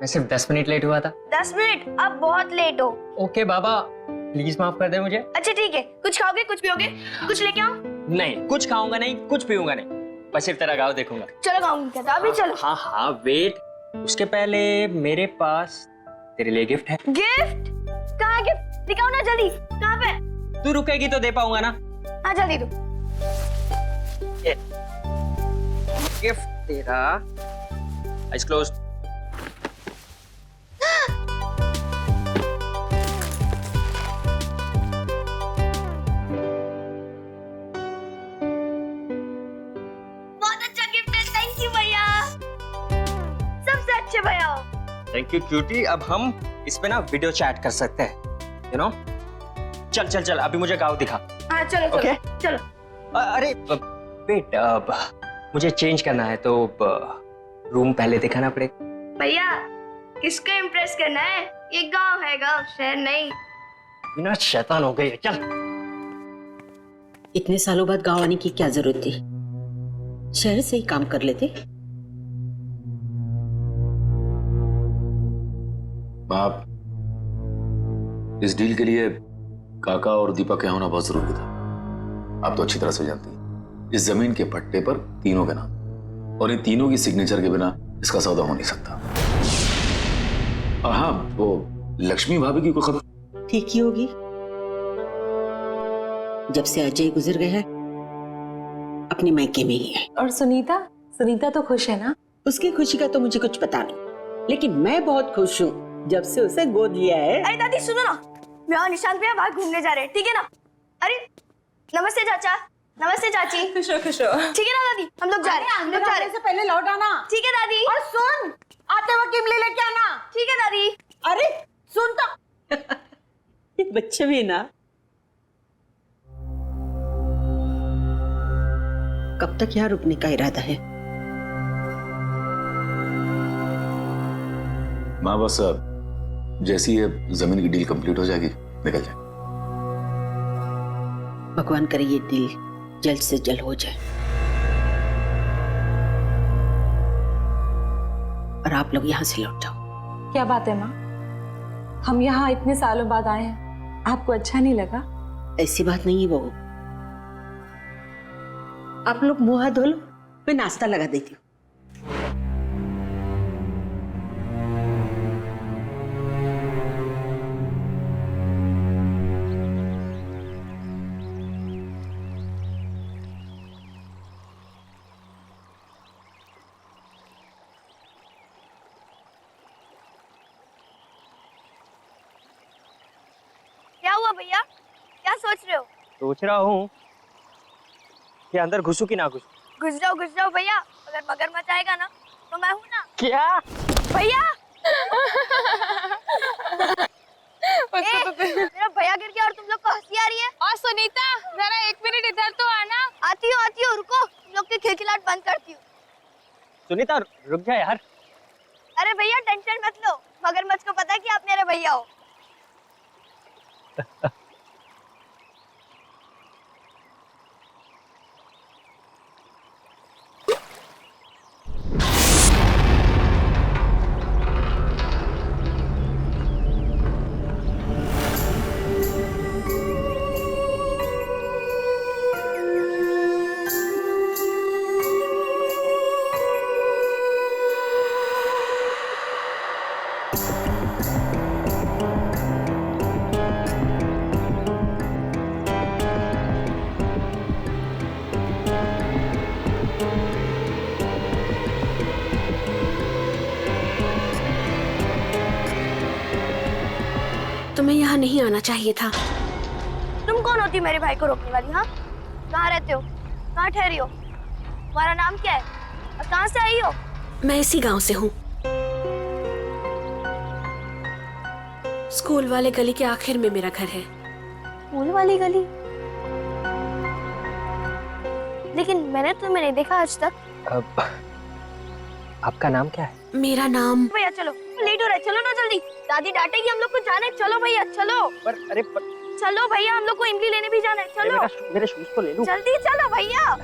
मैं सिर्फ 10 मिनट लेट हुआ था। 10 मिनट? आप बहुत लेट हो। ओके बाबा, प्लीज माफ कर दे मुझे। अच्छा ठीक है, कुछ खाओगे कुछ पियोगे? कुछ लेके आओ? नहीं, कुछ खाऊंगा नहीं, कुछ पीऊंगा नहीं, बस सिर्फ तेरा गाँव देखूंगा। चलो खाऊंगी क्या? अभी चलो। हाँ हाँ वेट, उसके पहले मेरे पास तेरे लिए गिफ्ट है। गिफ्ट? कहाँ गिफ्ट? दिखाओ ना जल्दी, कहाँ पे? तू रुकेगी तो दे पाऊंगा ना। हाँ जल्दी दो। ये गिफ्ट तेरा। Eyes closed. बहुत अच्छा गिफ्ट है, थैंक यू भैया, सबसे अच्छे भैया हो। Thank you cutie. अब हम इस पे ना वीडियो चैट कर सकते हैं, यू नो। चल चल चल, अभी मुझे गाँव दिखा। हाँ चलो चलो Okay. चलो। अरे वेट, मुझे चेंज करना है तो रूम पहले दिखाना पड़ेगा। भैया किसको इम्प्रेस करना है? ये गांव है, गांव, शहर नहीं। बिना शैतान हो गई है, चल। इतने सालों बाद गांव आने की क्या जरूरत थी? शहर से ही काम कर लेते। बाप, इस डील के लिए काका और दीपक के होना बहुत जरूरी था। आप तो अच्छी तरह से जानती हैं, इस जमीन के पट्टे पर तीनों के नाम, और इन तीनों की सिग्नेचर के बिना इसका सौदा हो नहीं सकता। और हाँ, वो लक्ष्मी भाभी की कोई खबर? ठीक ही होगी। जब से अजय गुजर गया है अपने मायके में ही है। और सुनीता सुनीता तो खुश है ना? उसकी खुशी का तो मुझे कुछ पता नहीं, लेकिन मैं बहुत खुश हूँ जब से उसे गोद लिया है। अरे दादी सुनो ना, मैं और निशांत भैया बाहर घूमने जा रहे हैं, ठीक है ना? अरे नमस्ते चाचा, नमस्ते चाची। खुश हो खुश हो। ठीक है ना दादी, हम लोग जा रहे हैं। हम लोग जा रहे हैं। से पहले लौट आना। ठीक है दादी। और सुन, आते वक्त इमली लेके आना। ठीक है दादी। अरे सुन तो ये बच्चे भी ना, कब तक यहाँ रुकने का इरादा है? माँ बस जैसी ये जमीन की डील कंप्लीट हो जाएगी निकल जाए। भगवान करे ये डील जल्द से जल्द हो जाए और आप लोग यहाँ से लौट जाओ। क्या बात है माँ, हम यहाँ इतने सालों बाद आए हैं, आपको अच्छा नहीं लगा? ऐसी बात नहीं है बहू, आप लोग मुंह हाथ धो लो, मैं नाश्ता लगा देती हूँ। क्या हुआ भैया, क्या सोच रहे हो? सोच रहा हूँ कि अंदर घुसूं कि ना घुसूं। घुस जाओ भैया, अगर मगरमच्छ आएगा ना तो मैं हूँ ना। क्या भैया? मेरा भैया गिर गया और तुम लोग को हंसी आ रही है। और सुनीता जरा 1 मिनट इधर तो आना। आती हूँ रुको, तुम लोग की खिलखिलाहट बंद करती हूँ। सुनीता रुक जा यार। अरे भैया टेंशन मत लो, मगरमच्छ को पता है कि आप मेरे भैया हो। तुम्हें यहाँ नहीं आना चाहिए था। तुम कौन होती मेरे भाई को रोकने वाली? हाँ, कहाँ रहते हो, कहाँ ठहरी हो, तुम्हारा नाम क्या है और कहाँ से आई हो? मैं इसी गांव से हूँ। स्कूल वाले गली के आखिर में मेरा घर है। स्कूल वाली गली? लेकिन मैंने तुम्हें नहीं देखा आज तक। आपका नाम क्या है? मेरा नाम। भैया चलो, लेट हो रहा है, चलो ना जल्दी, दादी डांटेगी हम लोग को। जाना है, चलो भैया चलो। चलो भैया, हम लोग को इमली लेने भी जाना है, चलो। मेरे शूज तो ले लूं। जल्दी चलो भैया।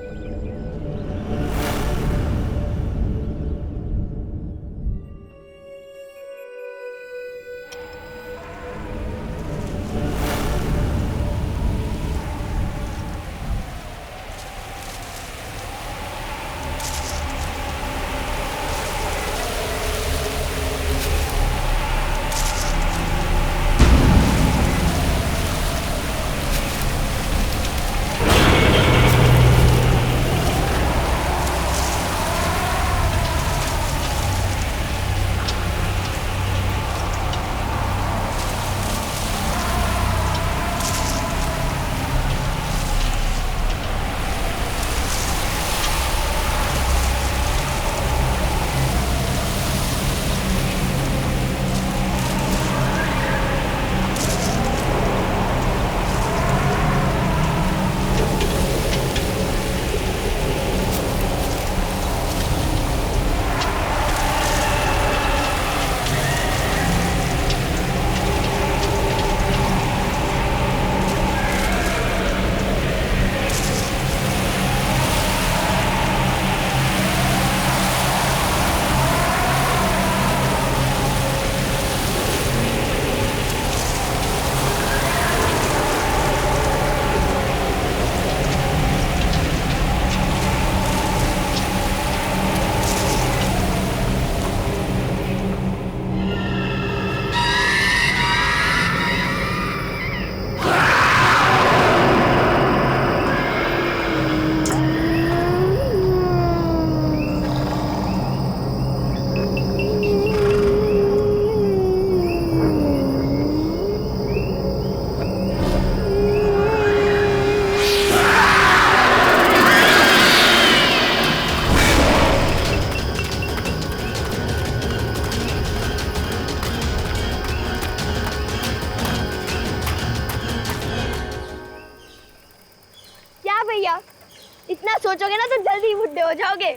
इतना सोचोगे ना तो जल्दी बुढ़े हो जाओगे।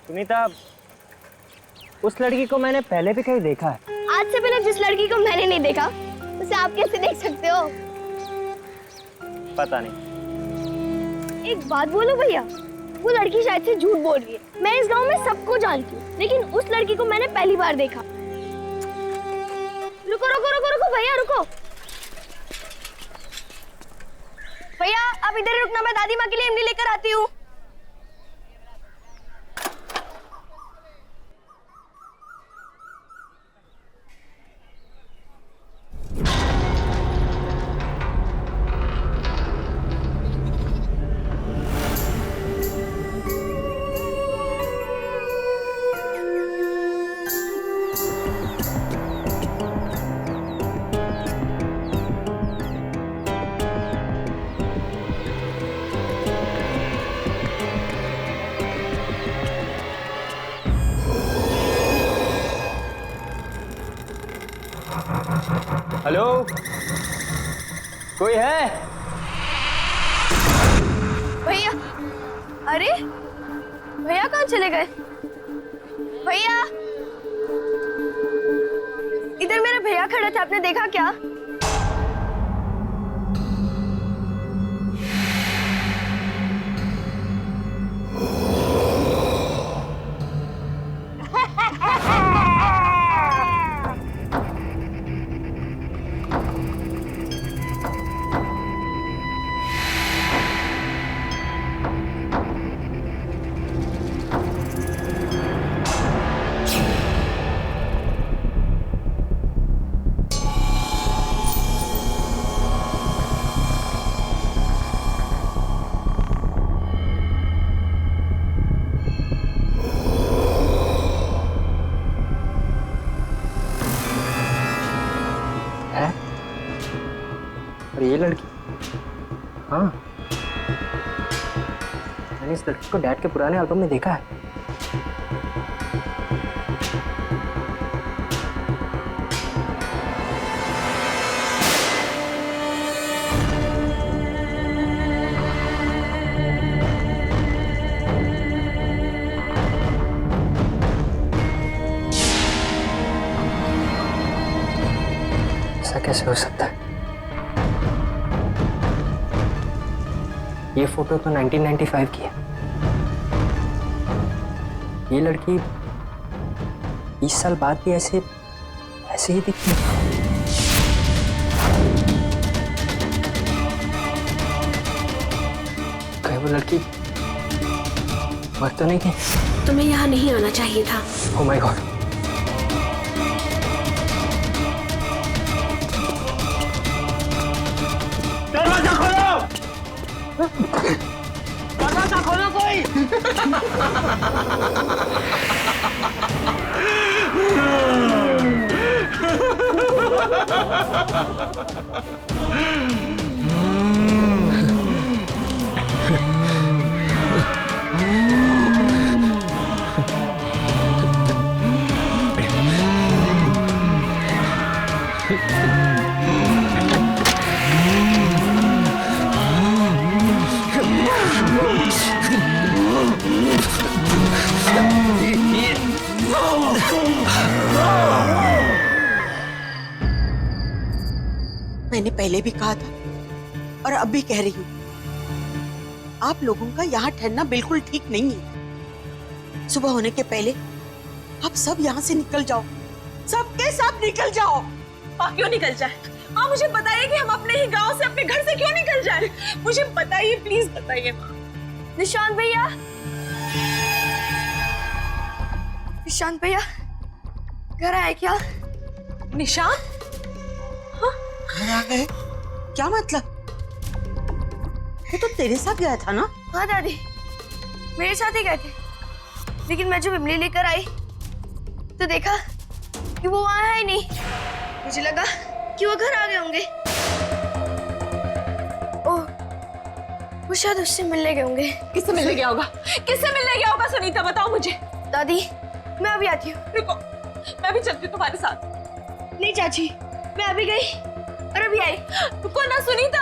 सुनीता, उस लड़की को मैंने पहले भी कहीं देखा है। आज से पहले जिस लड़की को मैंने नहीं देखा उसे आप कैसे देख सकते हो? पता नहीं। एक बात बोलो भैया, वो लड़की शायद से झूठ बोल रही है। मैं इस गांव में सबको जानती हूँ, लेकिन उस लड़की को मैंने पहली बार देखा। रुको रुको रुको रुको भैया रुको। भैया आप इधर ही रुकना, मैं दादी माँ के लिए इमली लेकर आती हूँ। हेलो, कोई है? भैया, अरे भैया कहाँ चले गए? भैया, इधर मेरे भैया खड़े थे, आपने देखा क्या? ये लड़की? हाँ, मैंने इस लड़की को डैड के पुराने एल्बम में देखा है। ऐसा कैसे हो सकता है? ये फोटो तो 1995 की है। ये लड़की 20 साल बाद भी ऐसे ही दिखती है। कहीं वो लड़की मर तो नहीं गई? तुम्हें यहाँ नहीं आना चाहिए था। Oh my God! दरवाजा खोलो! दरवाजा खोलो कोई! मैंने पहले भी कहा था और अब भी कह रही हूँ, आप लोगों का यहाँ ठहरना बिल्कुल ठीक नहीं है। सुबह होने के पहले आप सब यहाँ से निकल जाओ, सबके सब निकल जाओ। माँ क्यों निकल जाए? माँ मुझे बताइए कि हम अपने ही गांव से अपने घर से क्यों निकल जाए? मुझे बताइए, प्लीज बताइए माँ। निशांत भैया, निशांत भैया घर आए क्या? निशांत? घर आ गए? क्या मतलब? वो तो तेरे साथ गया था ना? हाँ दादी, मेरे साथ ही गए थे, लेकिन मैं जब इमली लेकर आई तो देखा कि वो वहां है ही नहीं। मुझे लगा कि वो घर आ गए होंगे। ओह, वो शायद उससे मिलने गए होंगे। किससे मिलने गया होगा? किससे मिलने गया होगा? सुनीता बताओ मुझे। दादी मैं अभी आती हूँ। रुको, मैं भी चलती हूँ तुम्हारे साथ। नहीं चाची, मैं अभी गई और अभी आई। रुको ना सुनीता।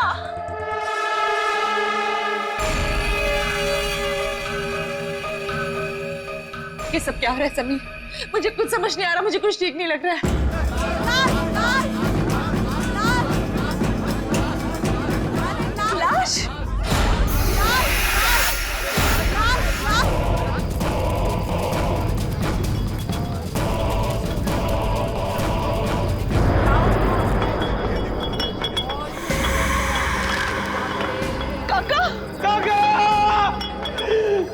ये सब क्या हो रहा है समीर? मुझे कुछ समझ नहीं आ रहा, मुझे कुछ ठीक नहीं लग रहा है। लाश? काका! काका!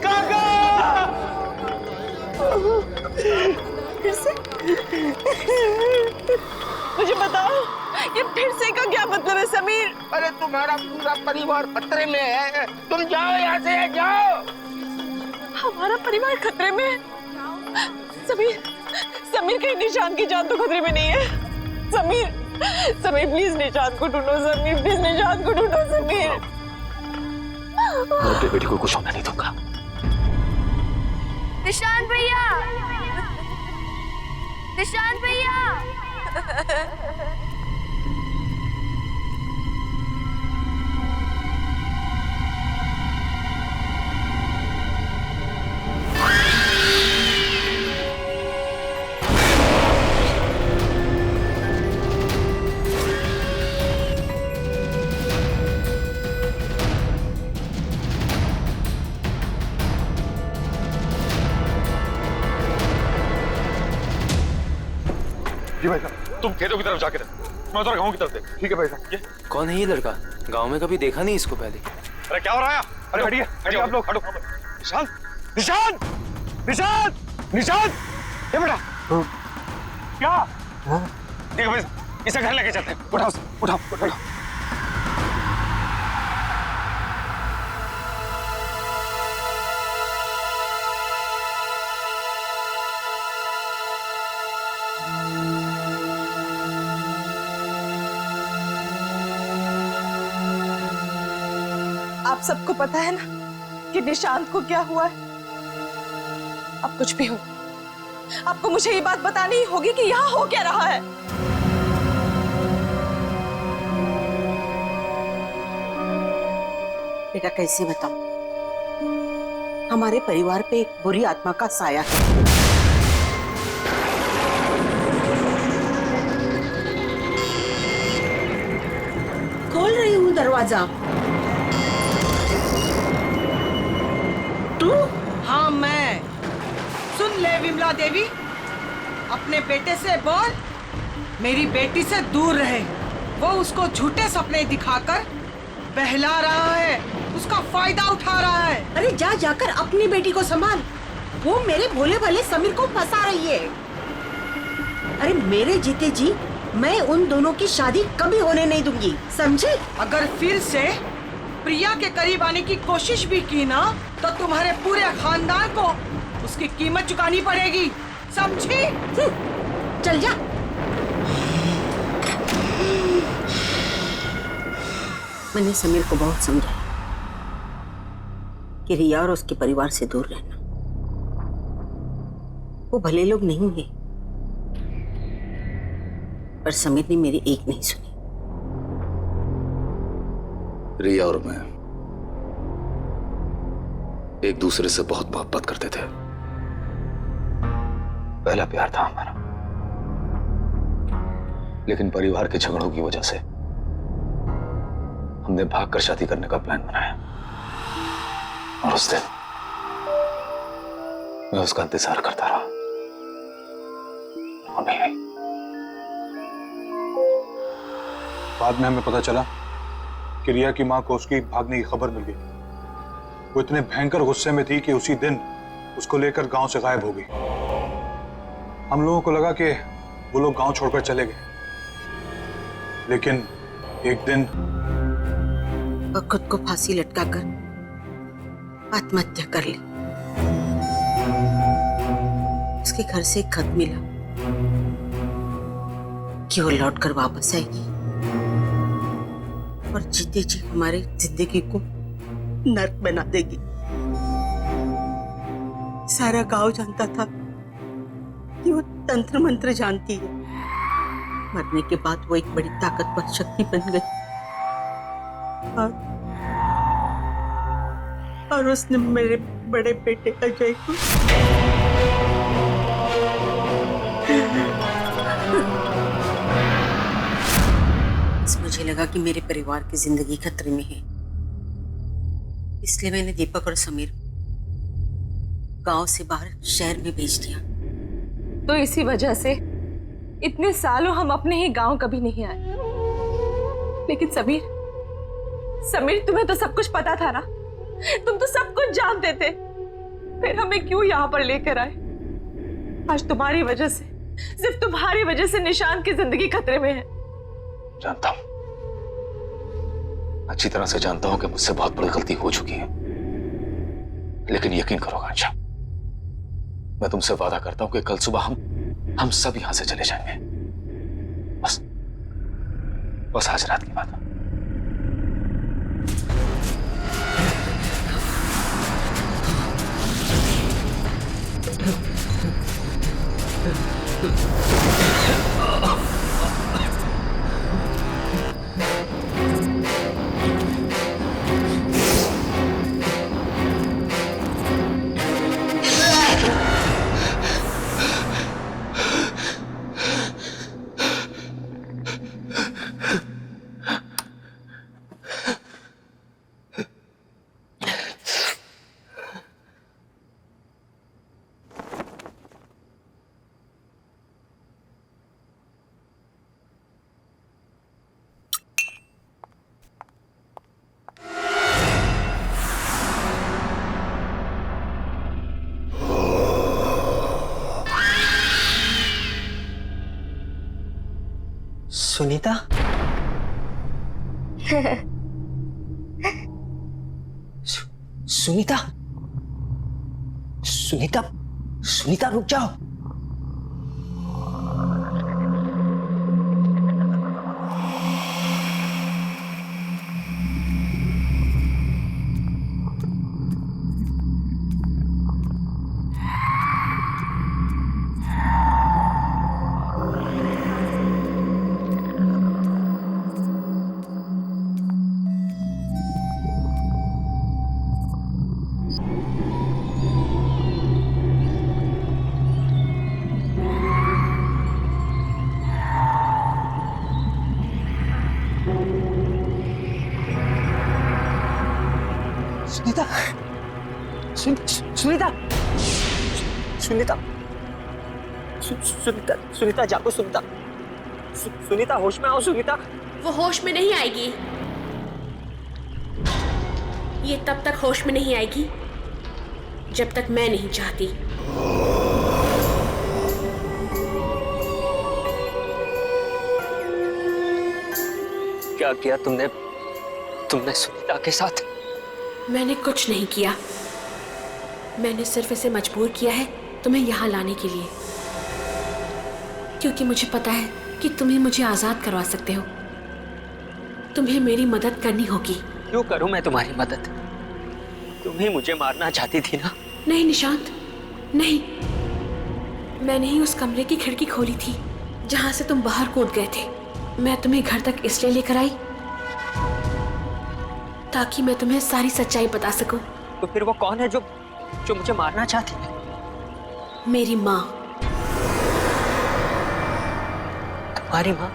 काका! फिर से? मुझे बताओ, ये फिर से का क्या मतलब है समीर? अरे तुम्हारा पूरा परिवार खतरे में है, तुम जाओ यहाँ से, जाओ। हमारा परिवार खतरे में है? समीर, समीर कहीं निशान की जान तो खतरे में नहीं है? समीर, समीर प्लीज निशान को ढूंढो, समीर प्लीज निशान को ढूंढो, समीर। मैं अपनी बेटी को कुछ होने नहीं दूंगा। निशांत भैया, निशांत भैया। जी भाई साहब, तुम खेतों की तरफ जाके रहो, मैं उधर गाँव की तरफ देख। ठीक है भाई साहब। ये कौन है ये लड़का? गांव में कभी देखा नहीं इसको पहले। अरे क्या हो रहा है? अरे हटिए, हटिए आप लोग, हटो। निशांत, निशांत, निशांत, निशांत, ये बेटा क्या? देखो भाई साहब, इसे घर लेके चलते हैं। उठाओ, उठाओ, उठाओ। आप सबको पता है ना कि निशांत को क्या हुआ है? अब कुछ भी हो, आपको मुझे ये बात बतानी होगी कि यहाँ हो क्या रहा है। बेटा कैसे बताऊं? हमारे परिवार पे एक बुरी आत्मा का साया है। खोल रही हूँ दरवाजा। तू? हाँ मैं। सुन ले विमला देवी, अपने बेटे से बोल मेरी बेटी से दूर रहे। वो उसको झूठे सपने दिखाकर बहला रहा है, उसका फायदा उठा रहा है। अरे जा जाकर अपनी बेटी को संभाल, वो मेरे भोले भाले समीर को फंसा रही है। अरे मेरे जीते जी मैं उन दोनों की शादी कभी होने नहीं दूंगी, समझे? अगर फिर से प्रिया के करीब आने की कोशिश भी की ना तो तुम्हारे पूरे खानदान को उसकी कीमत चुकानी पड़ेगी, समझी? चल जा। मैंने समीर को बहुत समझाया कि रिया और उसके परिवार से दूर रहना। वो भले लोग नहीं है, पर समीर ने मेरी एक नहीं सुनी। रिया और मैं एक दूसरे से बहुत मोहब्बत करते थे, पहला प्यार था हमारा। लेकिन परिवार के झगड़ों की वजह से हमने भागकर शादी करने का प्लान बनाया, और उस दिन मैं उसका इंतजार करता रहा, वो नहीं आई। बाद में हमें पता चला कि रिया की मां को उसकी भागने की खबर मिल गई। वो इतने भयंकर गुस्से में थी कि उसी दिन उसको लेकर गांव से गायब हो गई। हम लोगों को लगा कि वो लोग गांव छोड़कर चले गए, लेकिन एक दिन वो खुद को फांसी लटकाकर आत्महत्या कर ली। उसके घर से एक खत मिला कि वो लौटकर वापस आएगी और जीते जी हमारे जिंदगी को नर्क बना देगी। सारा गांव जानता था कि वो तंत्र मंत्र जानती है। मरने के बाद वो एक बड़ी ताकतवर शक्ति बन गई और उसने मेरे बड़े बेटे अजय को लगा कि मेरे परिवार की जिंदगी खतरे में है, इसलिए मैंने दीपक और समीर गांव से बाहर शहर में भेज दिया। तो इसी वजह से इतने सालों हम अपने ही गांव कभी नहीं आए। लेकिन समीर तुम्हें तो सब कुछ पता था ना, तुम तो सब कुछ जानते थे, फिर हमें क्यों यहाँ पर लेकर आए? आज तुम्हारी वजह से, सिर्फ तुम्हारी वजह से निशांत की जिंदगी खतरे में है। जानता हूं, अच्छी तरह से जानता हूं कि मुझसे बहुत बड़ी गलती हो चुकी है, लेकिन यकीन करो आकांक्षा, मैं तुमसे वादा करता हूं कि कल सुबह हम सब यहां से चले जाएंगे। बस आज रात की बात है। सुनीता, सुनीता, सुनीता, सुनीता रुक जाओ। सुनीता, सुनीता, सुनीता, सुनीता, सुनीता जागो, सुनीता, सुनीता होश में आओ, सुनीता। वो होश में नहीं आएगी, ये तब तक होश में नहीं आएगी जब तक मैं नहीं चाहती। क्या किया तुमने सुनीता के साथ? मैंने कुछ नहीं किया, मैंने सिर्फ इसे मजबूर किया है तुम्हें यहाँ लाने के लिए, क्योंकि मुझे पता है कि तुम ही मुझे आजाद करवा सकते हो। तुम्हें मेरी मदद करनी होगी। क्यों करूं मैं तुम्हारी मदद? तुम ही मुझे मारना चाहती थी ना? नहीं निशांत, नहीं, मैंने ही उस कमरे की खिड़की खोली थी जहां से तुम बाहर कूद गए थे। मैं तुम्हें घर तक इसलिए लेकर आई ताकि मैं तुम्हें सारी सच्चाई बता सकूं। तो फिर वो कौन है जो मुझे मारना चाहती है? मेरी माँ। तुम्हारी माँ?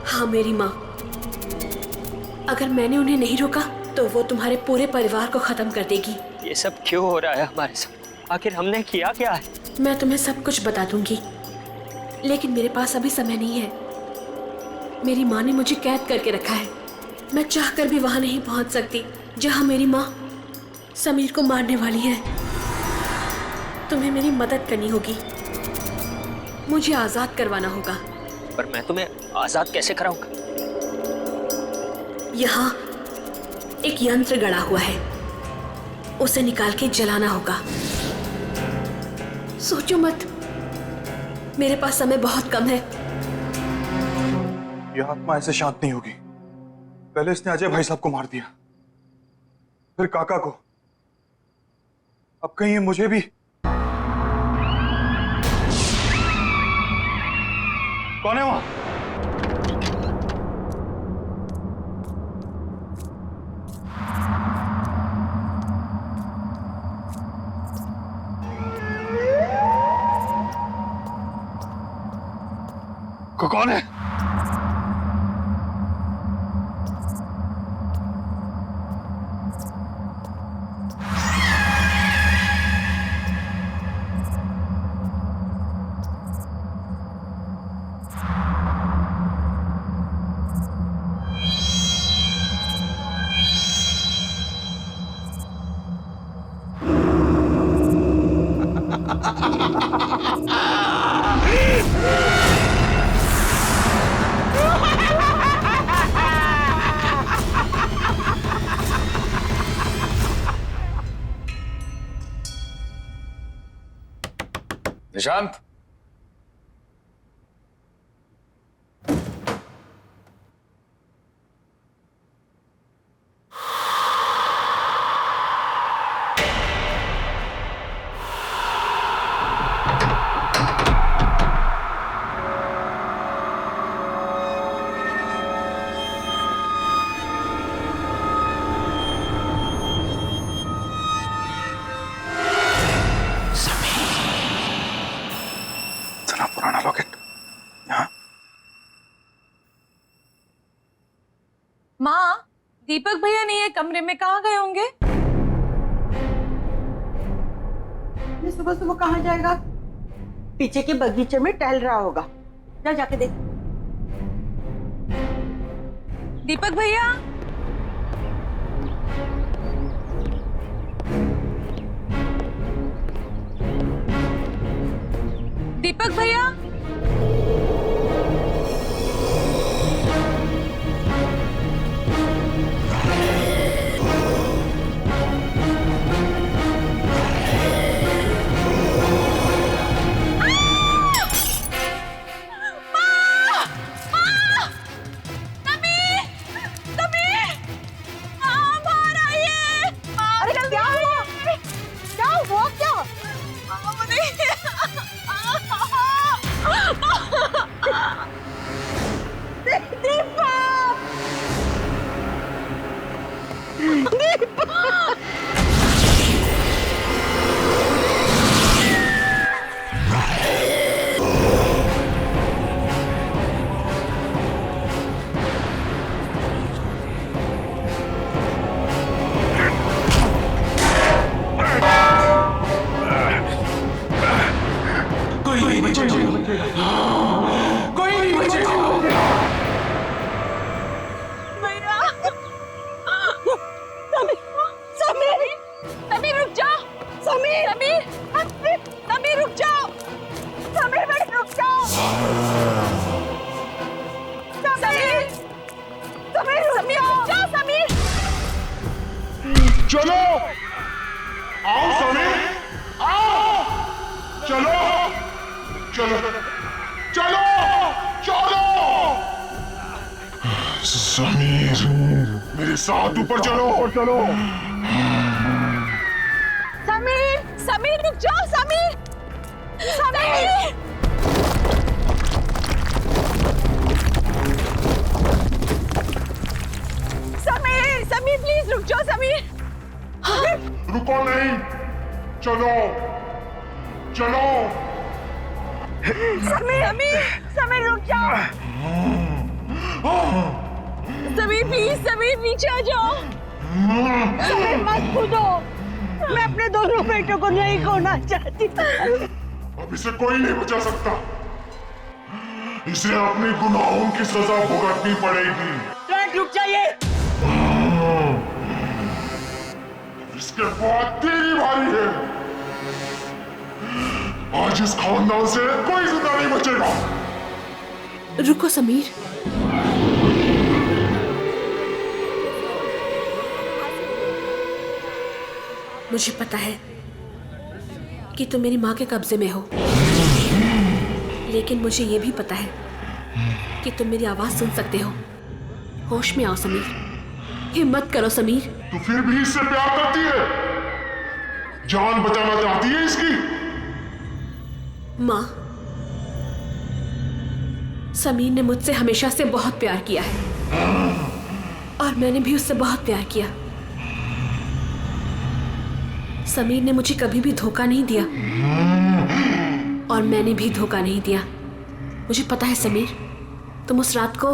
हाँ, मेरी माँ। अगर मैंने उन्हें नहीं रोका तो वो तुम्हारे पूरे परिवार को खत्म कर देगी। ये सब क्यों हो रहा है हमारे साथ? आखिर हमने किया क्या है? मैं तुम्हें सब कुछ बता दूंगी, लेकिन मेरे पास अभी समय नहीं है। मेरी माँ ने मुझे कैद करके रखा है, मैं चाहकर भी वहां नहीं पहुंच सकती जहां मेरी माँ समीर को मारने वाली है। तुम्हें मेरी मदद करनी होगी, मुझे आजाद करवाना होगा। पर मैं तुम्हें आजाद कैसे कराऊंगा? यहाँ एक यंत्र गड़ा हुआ है, उसे निकाल के जलाना होगा। सोचो मत, मेरे पास समय बहुत कम है। यह आत्मा ऐसे शांत नहीं होगी। पहले इसने अजय भाई साहब को मार दिया, फिर काका को, अब कहीं ये मुझे भी। कौन है वहां? कौन है? निशांत, पुराना लॉकेट यहाँ। माँ, दीपक भैया नहीं है कमरे में, कहाँ गए होंगे? ये सुबह सुबह कहाँ जाएगा? पीछे के बगीचे में टहल रहा होगा। जा जाके देख। दीपक भैया, दीपक भैया, चलो आओ समीर, आओ, चलो चलो चलो चलो समीर, मेरे साथ ऊपर चलो चलो। समीर, समीर रुक जाओ, समीर, समीर, समीर, समीर प्लीज रुक जाओ, समीर। रुको नहीं, चलो चलो। समीर, समीर, समीर रुक जाओ। समीर प्लीज, समीर नीचे आ जाओ। समीर मत कूदो, मैं अपने दोनों बेटों को नहीं खोना चाहती। अब इसे कोई नहीं बचा सकता, इसे अपने गुनाहों की सजा भुगतनी पड़ेगी। रुक जाइए। इसके बाद तेरी बारी है। आज इस खानदान से कोई जिंदा नहीं बचेगा। रुको समीर, मुझे पता है कि तुम मेरी माँ के कब्जे में हो, लेकिन मुझे यह भी पता है कि तुम मेरी आवाज सुन सकते हो। होश में आओ समीर, हिम्मत करो समीर। तू फिर भी इससे प्यार करती है, जान बचाना चाहती है इसकी। माँ, समीर ने मुझसे हमेशा से बहुत प्यार किया है और मैंने भी उससे बहुत प्यार किया। समीर ने मुझे कभी भी धोखा नहीं दिया और मैंने भी धोखा नहीं दिया। मुझे पता है समीर, तुम उस रात को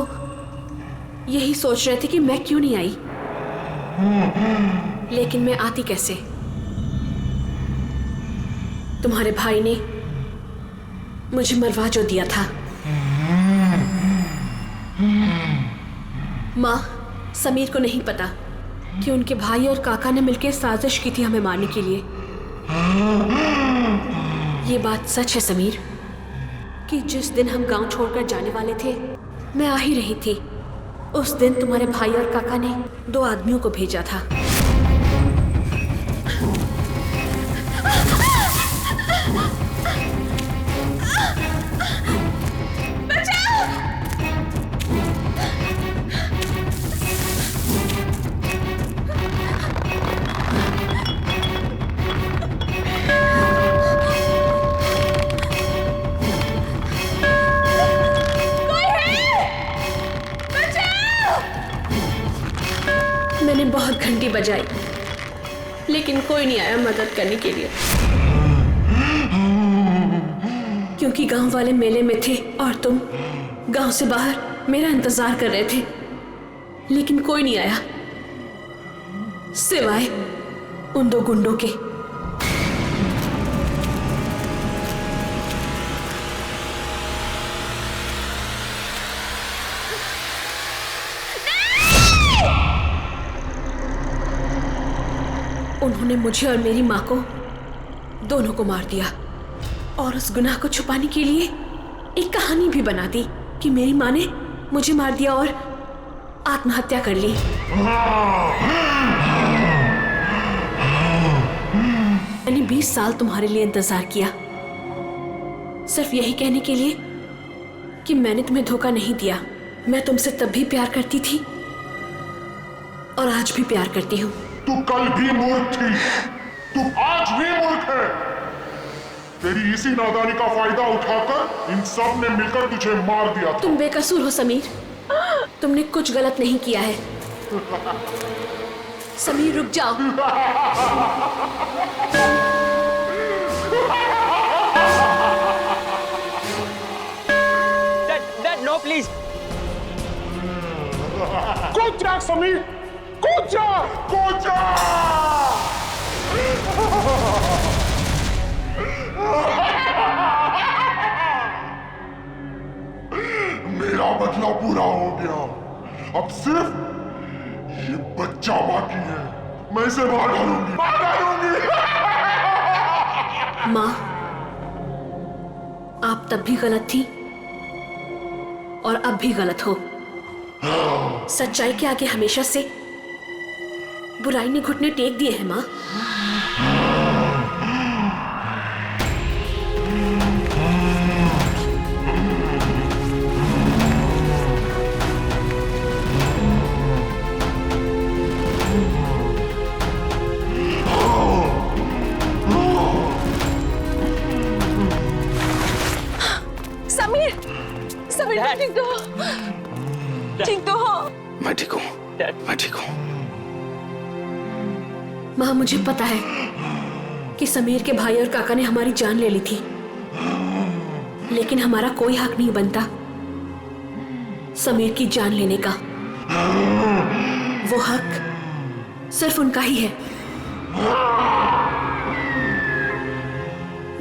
यही सोच रहे थे कि मैं क्यों नहीं आई, लेकिन मैं आती कैसे? तुम्हारे भाई ने मुझे मरवा जो दिया था। माँ, समीर को नहीं पता कि उनके भाई और काका ने मिलकर साजिश की थी हमें मारने के लिए। ये बात सच है समीर कि जिस दिन हम गांव छोड़कर जाने वाले थे मैं आ ही रही थी। उस दिन तुम्हारे भाई और काका ने 2 आदमियों को भेजा था। मैंने बहुत घंटी बजाई लेकिन कोई नहीं आया मदद करने के लिए, क्योंकि गांव वाले मेले में थे और तुम गांव से बाहर मेरा इंतजार कर रहे थे। लेकिन कोई नहीं आया सिवाय उन 2 गुंडों के। उन्होंने मुझे और मेरी माँ को दोनों को मार दिया और उस गुनाह को छुपाने के लिए एक कहानी भी बना दी कि मेरी माँ ने मुझे मार दिया और आत्महत्या कर ली। मैंने 20 साल तुम्हारे लिए इंतजार किया, सिर्फ यही कहने के लिए कि मैंने तुम्हें धोखा नहीं दिया। मैं तुमसे तब भी प्यार करती थी और आज भी प्यार करती हूँ। तू कल भी मूर्ख थी, तू आज भी मूर्ख है। तेरी इसी नादानी का फायदा उठाकर इन सब ने मिलकर तुझे मार दिया था। तुम बेकसूर हो समीर, तुमने कुछ गलत नहीं किया है। समीर रुक जाओ। Dad no please. कूद जा समीर, कूद जा, कूद जा। मेरा बदला पूरा हो गया, अब सिर्फ ये बच्चा बाकी है। मैं इसे मार डालूंगी, मार डालूंगी। माँ, आप तब भी गलत थी और अब भी गलत हो। सच्चाई के आगे हमेशा से बुराई ने घुटने टेक दिए हैं माँ। समीर, समीर ठीक तो हो? ठीक तो हो? मैं ठीक हूँ, मैं ठीक हूँ। माँ, मुझे पता है कि समीर के भाई और काका ने हमारी जान ले ली थी, लेकिन हमारा कोई हक नहीं बनता समीर की जान लेने का। वो हक सिर्फ उनका ही है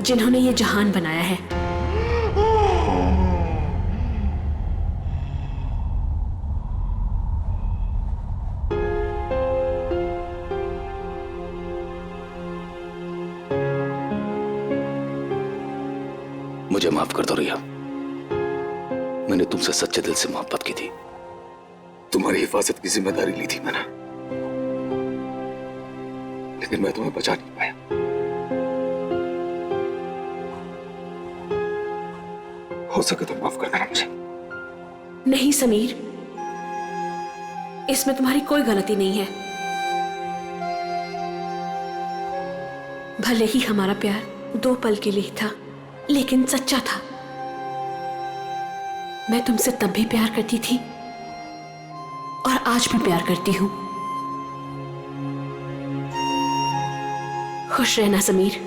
जिन्होंने ये जहान बनाया है। मुझे माफ कर दो रिया, मैंने तुमसे सच्चे दिल से मोहब्बत की थी। तुम्हारी हिफाजत की जिम्मेदारी ली थी मैंने, लेकिन मैं तुम्हें बचा नहीं पाया। हो सके तो माफ कर देना मुझे। नहीं समीर, इसमें तुम्हारी कोई गलती नहीं है। भले ही हमारा प्यार 2 पल के लिए था, लेकिन सच्चा था। मैं तुमसे तब भी प्यार करती थी और आज भी प्यार करती हूं। खुश रहना समीर।